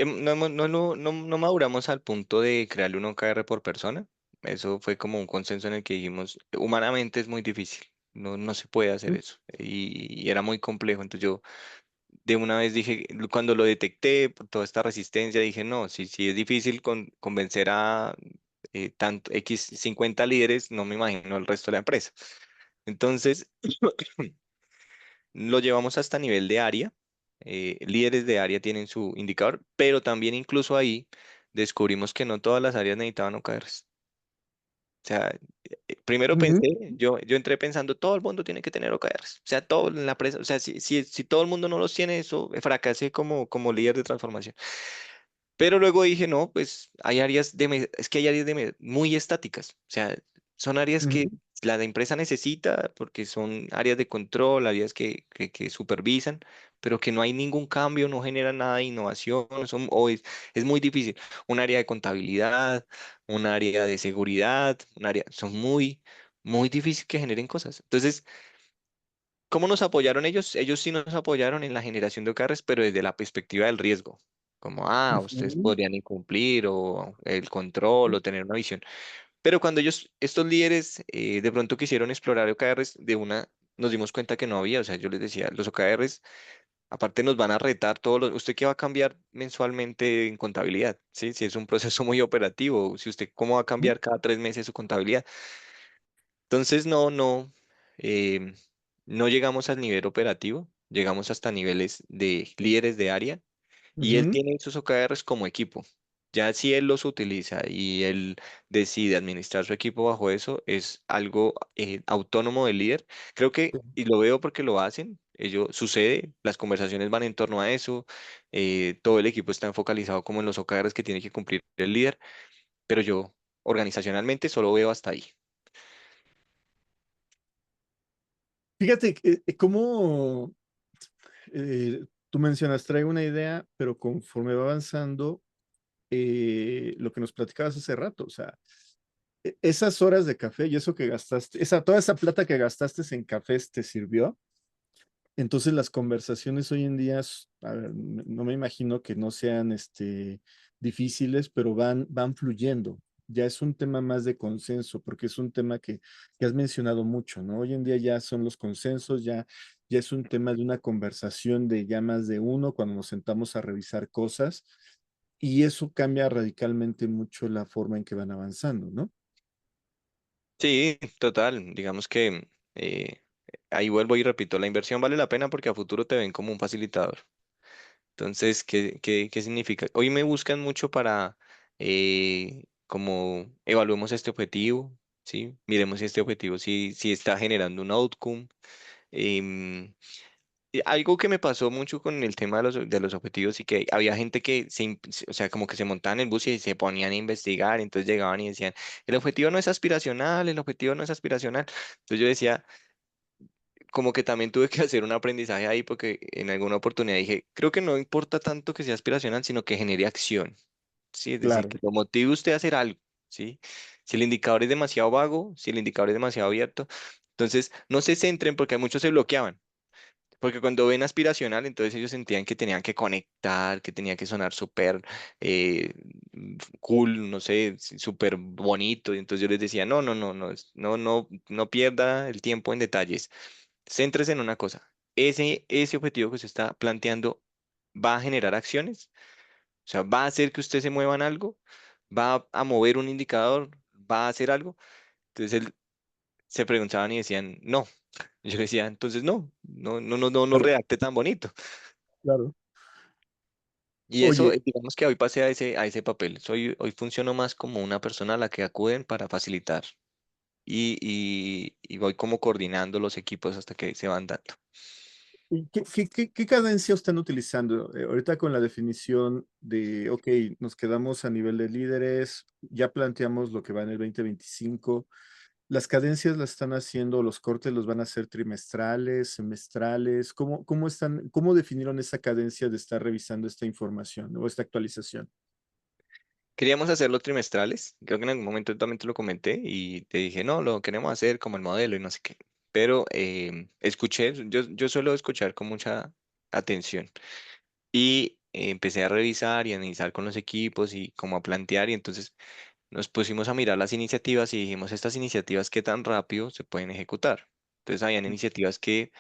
no maduramos al punto de crearle un OKR por persona. Eso fue como un consenso en el que dijimos, humanamente es muy difícil, no se puede hacer eso. Y era muy complejo. Entonces yo de una vez dije, cuando lo detecté, por toda esta resistencia, dije, no, si es difícil convencer a tanto X 50 líderes, no me imagino el resto de la empresa. Entonces, lo llevamos hasta nivel de área. Líderes de área tienen su indicador, pero también incluso ahí descubrimos que no todas las áreas necesitaban OKRs. O sea, primero Ujú, pensé, yo entré pensando, todo el mundo tiene que tener OKRs. O sea, todo en la empresa, o sea, si todo el mundo no los tiene, eso fracasé como líder de transformación. Pero luego dije, no, pues hay áreas es que hay áreas muy estáticas. O sea, son áreas que ujú, la empresa necesita porque son áreas de control, áreas que supervisan, pero que no hay ningún cambio, no generan nada de innovación, es muy difícil. Un área de contabilidad, un área de seguridad, son muy difícil que generen cosas. Entonces, ¿cómo nos apoyaron ellos? Ellos sí nos apoyaron en la generación de OKRs, pero desde la perspectiva del riesgo. Como, ustedes ujú, podrían incumplir o el control o tener una visión. Pero cuando estos líderes, de pronto quisieron explorar OKRs nos dimos cuenta que no había. O sea, yo les decía, los OKRs, aparte nos van a retar ¿usted qué va a cambiar mensualmente en contabilidad? ¿Sí? Si es un proceso muy operativo, si usted, ¿cómo va a ujú, cambiar cada 3 meses su contabilidad? Entonces, eh, no llegamos al nivel operativo, llegamos hasta niveles de líderes de área y él ujú. tiene esos OKRs como equipo. Ya si él los utiliza y él decide administrar su equipo bajo eso, es algo autónomo del líder. Creo que, y lo veo porque lo hacen, ello sucede, las conversaciones van en torno a eso, todo el equipo está focalizado como en los OKRs que tiene que cumplir el líder, pero yo organizacionalmente solo veo hasta ahí. Fíjate cómo tú mencionas, trae una idea, pero conforme va avanzando, lo que nos platicabas hace rato, o sea, esas horas de café y eso que gastaste, toda esa plata que gastaste en cafés te sirvió. Entonces las conversaciones hoy en día, a ver, no me imagino que no sean difíciles, pero van fluyendo. Ya es un tema más de consenso, porque es un tema que has mencionado mucho, ¿no? Hoy en día ya son los consensos, ya es un tema de una conversación de ya más de uno cuando nos sentamos a revisar cosas, y eso cambia radicalmente mucho la forma en que van avanzando, ¿no? Sí, total. Digamos que ahí vuelvo y repito, la inversión vale la pena porque a futuro te ven como un facilitador. Entonces, ¿qué significa? Hoy me buscan mucho para como evaluemos este objetivo, ¿sí? Miremos si este objetivo si está generando un outcome. em, y algo que me pasó mucho con el tema de los objetivos y que había gente o sea, como que se montaban en el bus y se ponían a investigar, entonces llegaban y decían, el objetivo no es aspiracional, el objetivo no es aspiracional. Entonces yo decía, como que también tuve que hacer un aprendizaje ahí porque en alguna oportunidad dije, creo que no importa tanto que sea aspiracional, sino que genere acción, ¿sí? Es decir, Claro, que lo motive usted a hacer algo, ¿sí? Si el indicador es demasiado vago, si el indicador es demasiado abierto, entonces no se centren porque muchos se bloqueaban. Porque cuando ven aspiracional, entonces ellos sentían que tenían que conectar, que tenía que sonar súper eh, cool, no sé, súper bonito. Y entonces yo les decía, no, no, no, no, no pierda el tiempo en detalles. Céntrese en una cosa. Ese objetivo que se está planteando va a generar acciones, o sea, va a hacer que usted se mueva en algo, va a mover un indicador, va a hacer algo. Entonces él se preguntaban y decían, no. Yo le decía, entonces no claro, redacte tan bonito. claro. Y eso, Oye, digamos que hoy pasé a ese papel. Hoy funciono más como una persona a la que acuden para facilitar y voy como coordinando los equipos hasta que se van dando. ¿y qué cadencia están utilizando? Ahorita con la definición de, ok, nos quedamos a nivel de líderes, ya planteamos lo que va en el 2025. ¿Las cadencias las están haciendo, los cortes los van a hacer trimestrales, semestrales? ¿Cómo definieron esa cadencia de estar revisando esta información o esta actualización? Queríamos hacerlo trimestrales. Creo que en algún momento también te lo comenté y te dije, no, lo queremos hacer como el modelo y no sé qué. Pero escuché, yo suelo escuchar con mucha atención. Y empecé a revisar y analizar con los equipos y como a plantear y entonces nos pusimos a mirar las iniciativas y dijimos, estas iniciativas, ¿qué tan rápido se pueden ejecutar? Entonces, habían iniciativas que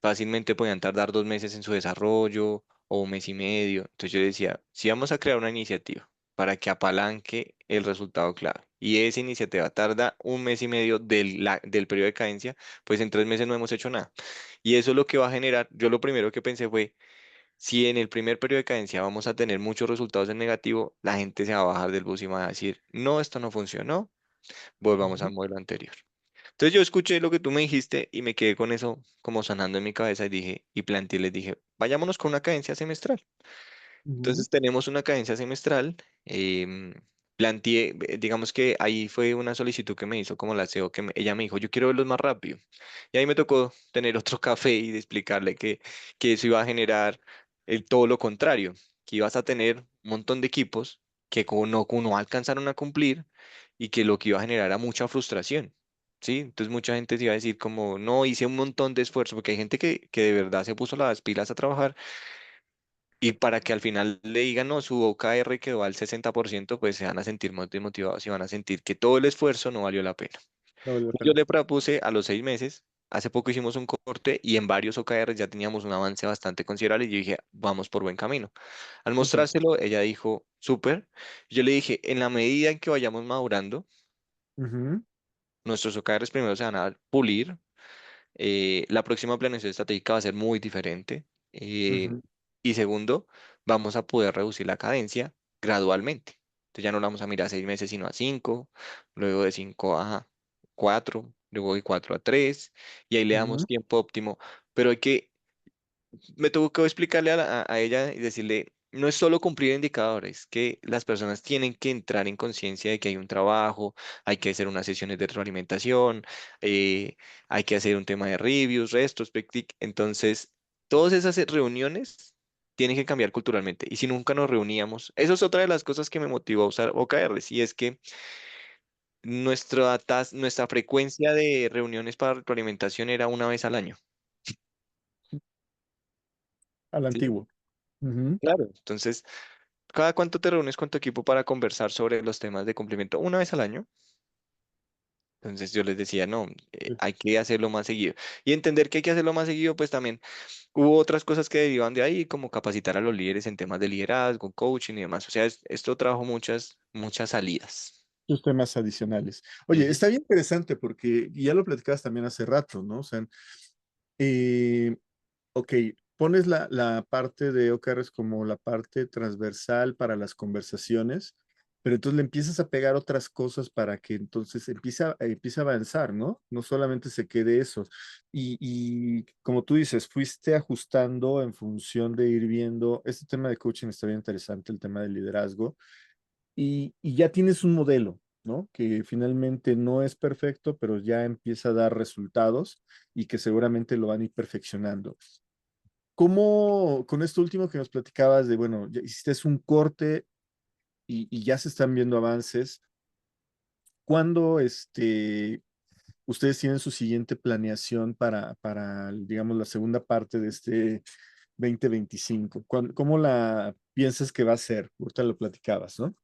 fácilmente podían tardar 2 meses en su desarrollo o un mes y medio. Entonces, yo decía, si vamos a crear una iniciativa para que apalanque el resultado clave y esa iniciativa tarda un mes y medio del periodo de cadencia, pues en 3 meses no hemos hecho nada. Y eso es lo que va a generar, yo lo primero que pensé fue, si en el primer periodo de cadencia vamos a tener muchos resultados en negativo, la gente se va a bajar del bus y va a decir, no, esto no funcionó, volvamos ujú, al modelo anterior. Entonces yo escuché lo que tú me dijiste y me quedé con eso como sonando en mi cabeza y dije, y planteé, les dije, vayámonos con una cadencia semestral. ujú, Entonces tenemos una cadencia semestral. Planteé, digamos que ahí fue una solicitud que me hizo como la CEO, ella me dijo, yo quiero verlos más rápido. Y ahí me tocó tener otro café y de explicarle que eso iba a generar todo lo contrario, que ibas a tener un montón de equipos no alcanzaron a cumplir y que lo que iba a generar era mucha frustración. ¿Sí? Entonces mucha gente se iba a decir como, no, hice un montón de esfuerzo, porque hay gente que de verdad se puso las pilas a trabajar y para que al final le digan, no, su OKR quedó al 60%, pues se van a sentir muy desmotivados y van a sentir que todo el esfuerzo no valió la pena. no vale la Yo pena. le propuse a los 6 meses, hace poco hicimos un corte y en varios OKRs ya teníamos un avance bastante considerable y yo dije, vamos por buen camino. Al Súper. mostrárselo, ella dijo, súper. Yo le dije, en la medida en que vayamos madurando, Ujú, nuestros OKRs primero se van a pulir. La próxima planeación estratégica va a ser muy diferente. eh, ujú, y segundo, vamos a poder reducir la cadencia gradualmente. Entonces ya no la vamos a mirar a 6 meses, sino a 5, luego de 5 a 4, luego de 4 a 3, y ahí le damos ujú. tiempo óptimo. Pero me tuvo que explicarle a ella y decirle, no es solo cumplir indicadores, que las personas tienen que entrar en conciencia de que hay un trabajo, hay que hacer unas sesiones de retroalimentación, hay que hacer un tema de reviews, retrospective. Entonces, todas esas reuniones tienen que cambiar culturalmente. Y si nunca nos reuníamos, eso es otra de las cosas que me motivó a usar OKRs, y es que nuestra frecuencia de reuniones para retroalimentación era una vez al año. Al ¿Sí? antiguo. Ujú, Claro. Entonces, ¿cada cuánto te reúnes con tu equipo para conversar sobre los temas de cumplimiento? Una vez al año. Entonces yo les decía, no, sí. hay que hacerlo más seguido. Y entender que hay que hacerlo más seguido, pues también hubo otras cosas que derivan de ahí, como capacitar a los líderes en temas de liderazgo, coaching y demás. O sea, esto trajo muchas, muchas salidas. Sus temas adicionales. Oye, Ujú. está bien interesante porque y ya lo platicabas también hace rato, ¿no? O sea, eh, ok, pones la parte de OKRs como la parte transversal para las conversaciones, pero entonces le empiezas a pegar otras cosas para que entonces empiece a avanzar, ¿no? No solamente se quede eso. Y como tú dices, fuiste ajustando en función de ir viendo, este tema de coaching está bien interesante, el tema del liderazgo, y ya tienes un modelo, ¿no? Que finalmente no es perfecto, pero ya empieza a dar resultados y que seguramente lo van a ir perfeccionando. ¿Cómo, con esto último que nos platicabas de, bueno, ya hiciste un corte y ya se están viendo avances, ¿cuándo ustedes tienen su siguiente planeación para, digamos, la segunda parte de este 2025? ¿Cómo la piensas que va a ser? Ahorita lo platicabas, ¿no?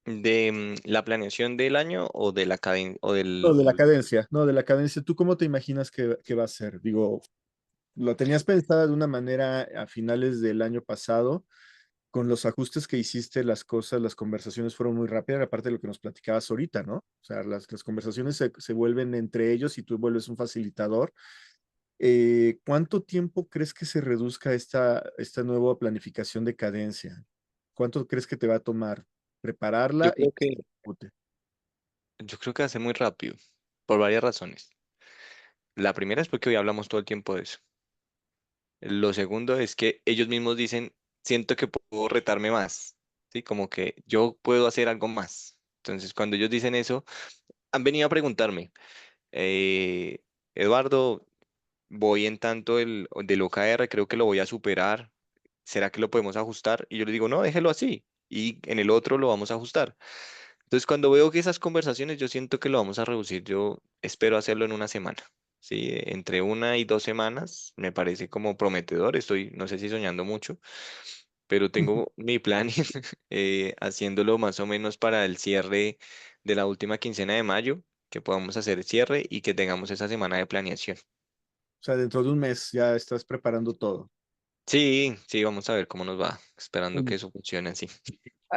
De la planeación del año o de la cadena o No, de la del... cadencia, no, de la cadencia. ¿Tú cómo te imaginas que va a ser? Digo, ¿lo tenías pensada de una manera a finales del año pasado? Con los ajustes que hiciste, las cosas, las conversaciones fueron muy rápidas, aparte de lo que nos platicabas ahorita, ¿no? O sea, las conversaciones se vuelven entre ellos y tú vuelves un facilitador. ¿Cuánto tiempo crees que se reduzca esta nueva planificación de cadencia? ¿Cuánto crees que te va a tomar Yo prepararla y creo que se que, ejecute? yo creo que va a ser muy rápido, por varias razones. La primera es porque hoy hablamos todo el tiempo de eso. Lo segundo es que ellos mismos dicen, siento que puedo retarme más, ¿sí? Como que yo puedo hacer algo más. Entonces, cuando ellos dicen eso, han venido a preguntarme, Eduardo, voy en tanto del OKR, creo que lo voy a superar, ¿será que lo podemos ajustar? Y yo les digo, no, déjelo así, y en el otro lo vamos a ajustar. Entonces, cuando veo que esas conversaciones, yo siento que lo vamos a reducir. Yo espero hacerlo en una semana. Sí, entre 1 y 2 semanas me parece como prometedor. Estoy, no sé si soñando mucho, pero tengo mi plan haciéndolo más o menos para el cierre de la última quincena de mayo, que podamos hacer el cierre y que tengamos esa semana de planeación. O sea, dentro de un mes ya estás preparando todo. Sí, sí, vamos a ver cómo nos va, esperando que Oye, eso funcione así.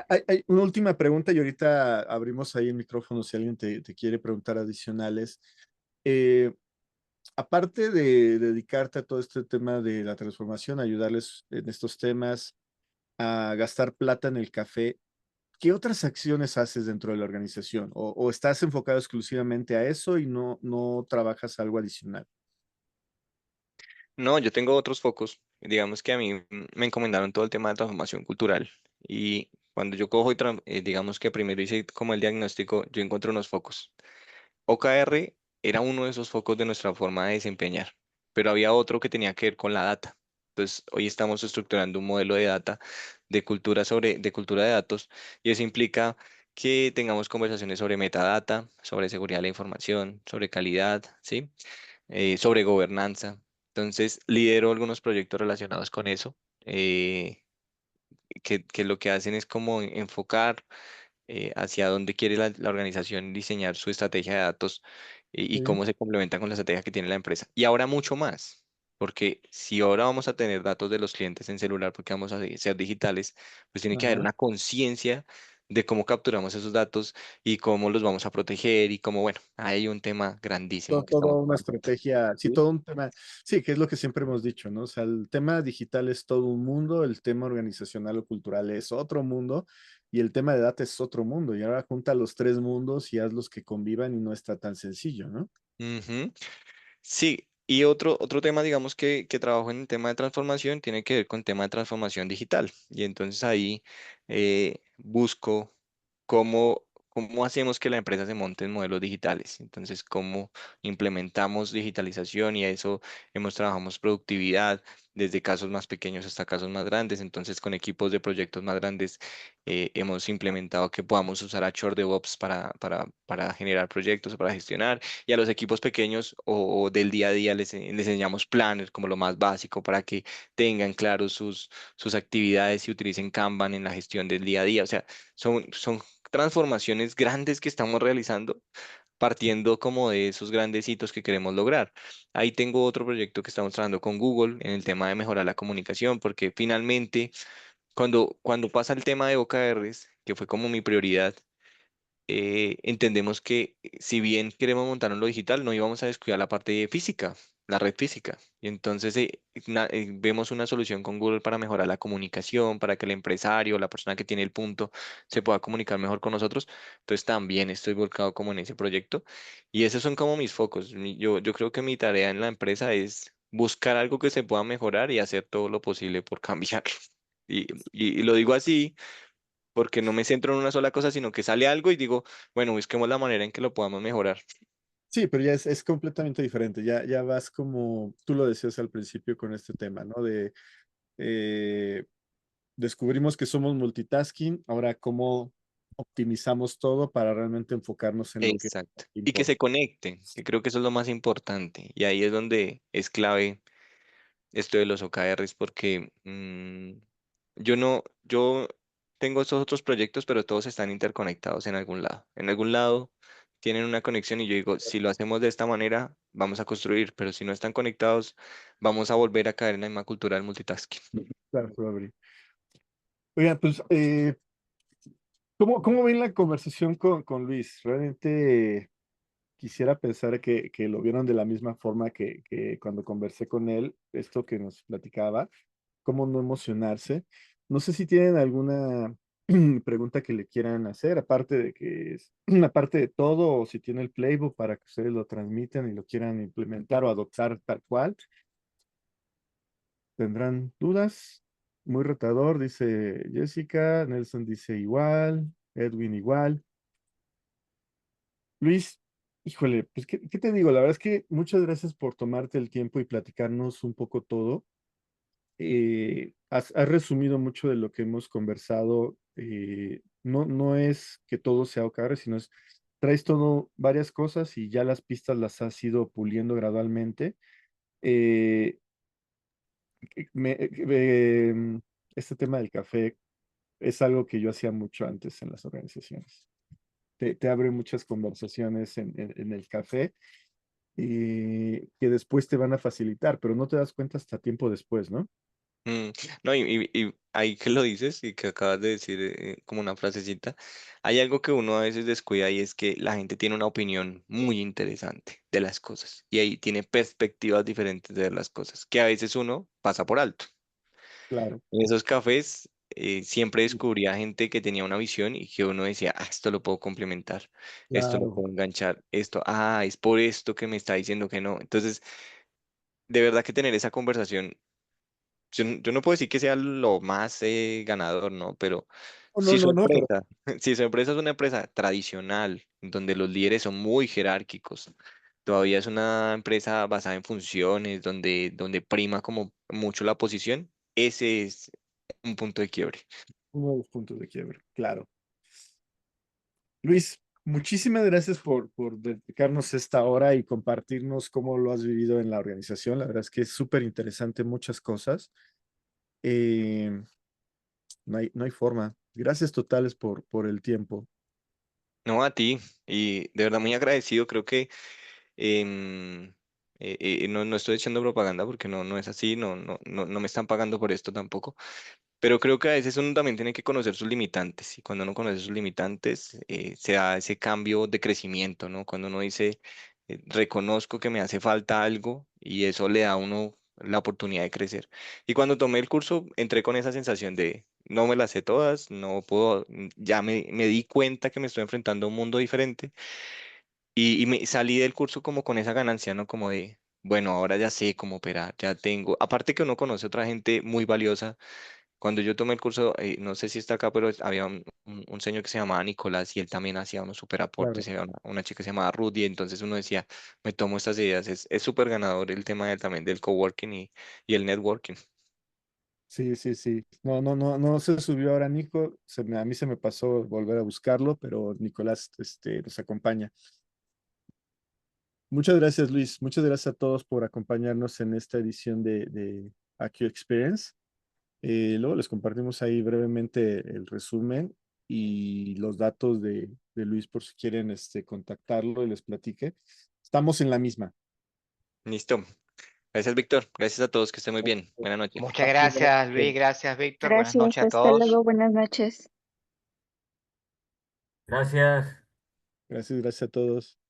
hay una última pregunta y ahorita abrimos ahí el micrófono si alguien te quiere preguntar adicionales. Eh, Aparte de dedicarte a todo este tema de la transformación, ayudarles en estos temas, a gastar plata en el café, ¿qué otras acciones haces dentro de la organización? O estás enfocado exclusivamente a eso y no trabajas algo adicional? No, yo tengo otros focos. Digamos que a mí me encomendaron todo el tema de transformación cultural y cuando yo cojo y digamos que primero hice como el diagnóstico, yo encontré unos focos. OKR era uno de esos focos de nuestra forma de desempeñar, pero había otro que tenía que ver con la data. Entonces, hoy estamos estructurando un modelo de data, de cultura de datos, y eso implica que tengamos conversaciones sobre metadata, sobre seguridad de la información, sobre calidad, ¿sí? Sobre gobernanza. Entonces, lidero algunos proyectos relacionados con eso, eh, que lo que hacen es como enfocar hacia dónde quiere la organización diseñar su estrategia de datos y Sí, cómo se complementa con la estrategia que tiene la empresa. Y ahora mucho más, porque si ahora vamos a tener datos de los clientes en celular, porque vamos a ser digitales, pues tiene que haber ajá. una conciencia de cómo capturamos esos datos y cómo los vamos a proteger y cómo, bueno, hay un tema grandísimo que estamos Toda una trabajando. estrategia, sí, ¿Sí? todo un tema, sí, que es lo que siempre hemos dicho, ¿no? O sea, el tema digital es todo un mundo, el tema organizacional o cultural es otro mundo y el tema de data es otro mundo. Y ahora junta los tres mundos y hazlos que convivan y no está tan sencillo, ¿no? Ujú. Sí, y otro tema, digamos, que trabajo en el tema de transformación, tiene que ver con el tema de transformación digital. Y entonces ahí busco cómo hacemos que la empresa se monte en modelos digitales. Entonces, cómo implementamos digitalización y a eso trabajamos productividad desde casos más pequeños hasta casos más grandes. Entonces, con equipos de proyectos más grandes, hemos implementado que podamos usar Azure DevOps para generar proyectos, para gestionar y a los equipos pequeños o del día a día les enseñamos planners como lo más básico para que tengan claros sus actividades y utilicen Kanban en la gestión del día a día. O sea, son transformaciones grandes que estamos realizando partiendo como de esos grandes hitos que queremos lograr. Ahí tengo otro proyecto que estamos trabajando con Google en el tema de mejorar la comunicación, porque finalmente cuando pasa el tema de OKRs, que fue como mi prioridad, entendemos que si bien queremos montar en lo digital, no íbamos a descuidar la parte física, la red física. Y entonces vemos una solución con Google para mejorar la comunicación, para que el empresario, la persona que tiene el punto, se pueda comunicar mejor con nosotros. Entonces también estoy volcado como en ese proyecto. Y esos son como mis focos. Yo creo que mi tarea en la empresa es buscar algo que se pueda mejorar y hacer todo lo posible por cambiarlo. Y lo digo así porque no me centro en una sola cosa, sino que sale algo y digo, bueno, busquemos la manera en que lo podamos mejorar. Sí, pero ya es completamente diferente. Ya vas como tú lo decías al principio con este tema, ¿no? De eh, descubrimos que somos multitasking, ahora cómo optimizamos todo para realmente enfocarnos en lo que Exacto. Y que se importa. conecten, que creo que eso es lo más importante. Y ahí es donde es clave esto de los OKRs, porque yo tengo estos otros proyectos, pero todos están interconectados en algún lado. En algún lado tienen una conexión y yo digo, si lo hacemos de esta manera, vamos a construir, pero si no están conectados, vamos a volver a caer en la misma cultura del multitasking. Claro, Fabri. Oigan, pues, ¿cómo ven la conversación con Luis? Realmente quisiera pensar que lo vieron de la misma forma que cuando conversé con él, esto que nos platicaba, cómo no emocionarse. No sé si tienen alguna pregunta que le quieran hacer, aparte de que es, aparte de todo, o si tiene el playbook para que ustedes lo transmitan y lo quieran implementar o adoptar tal cual. ¿Tendrán dudas? Muy retador, dice Jessica, Nelson dice igual, Edwin igual. Luis, híjole, pues ¿qué te digo? La verdad es que muchas gracias por tomarte el tiempo y platicarnos un poco todo. Has resumido mucho de lo que hemos conversado. No es que todo sea OKR, sino es, traes todo, varias cosas y ya las pistas las has ido puliendo gradualmente. Eh, me- este tema del café es algo que yo hacía mucho antes en las organizaciones. Te abre muchas conversaciones en el café que después te van a facilitar, pero no te das cuenta hasta tiempo después, ¿no? Mm, no, y ahí que lo dices y que acabas de decir como una frasecita, hay algo que uno a veces descuida y es que la gente tiene una opinión muy interesante de las cosas y ahí tiene perspectivas diferentes de ver las cosas, que a veces uno pasa por alto. Claro. En esos cafés siempre descubría gente que tenía una visión y que uno decía, ah, esto lo puedo complementar, esto lo Claro. puedo enganchar, esto, ah, es por esto que me está diciendo que no. Entonces, de verdad que tener esa conversación, yo no puedo decir que sea lo más ganador, ¿no? Pero Oh, no, si su no, no, pero empresa, si su empresa es una empresa tradicional, donde los líderes son muy jerárquicos, todavía es una empresa basada en funciones, donde prima como mucho la posición, ese es un punto de quiebre. uno de los puntos de quiebre, claro. Luis, muchísimas gracias por dedicarnos esta hora y compartirnos cómo lo has vivido en la organización. La verdad es que es súper interesante muchas cosas. Eh, no hay forma. Gracias totales por el tiempo. No a ti, y de verdad muy agradecido, creo que em, no estoy echando propaganda porque no es así, no me están pagando por esto tampoco. Pero creo que a veces uno también tiene que conocer sus limitantes y cuando uno conoce sus limitantes se da ese cambio de crecimiento, ¿no? Cuando uno dice, reconozco que me hace falta algo y eso le da a uno la oportunidad de crecer. Y cuando tomé el curso entré con esa sensación de no me las sé todas, no puedo, ya me di cuenta que me estoy enfrentando a un mundo diferente y me salí del curso como con esa ganancia, ¿no? Como de, bueno, ahora ya sé cómo operar, ya tengo, aparte que uno conoce a otra gente muy valiosa cuando yo tomé el curso, no sé si está acá, pero había un señor que se llamaba Nicolás y él también hacía unos super Claro. aportes, había una chica que se llamaba Ruth y entonces uno decía, me tomo estas ideas, es súper ganador el tema también del coworking y el networking. Sí, sí, sí. No, no, no, no se subió ahora Nico. A mí se me pasó volver a buscarlo, pero Nicolás, nos acompaña. Muchas gracias, Luis. Muchas gracias a todos por acompañarnos en esta edición de AQ Experience. Luego les compartimos ahí brevemente el resumen y los datos de Luis por si quieren contactarlo y les platique. Estamos en la misma. Listo. Gracias, Víctor. Gracias a todos, que estén muy bien. Buenas noches. Muchas gracias, Luis. Gracias, Víctor. Buenas Gracias, noches a hasta todos. luego, buenas noches. Gracias. Gracias, gracias a todos.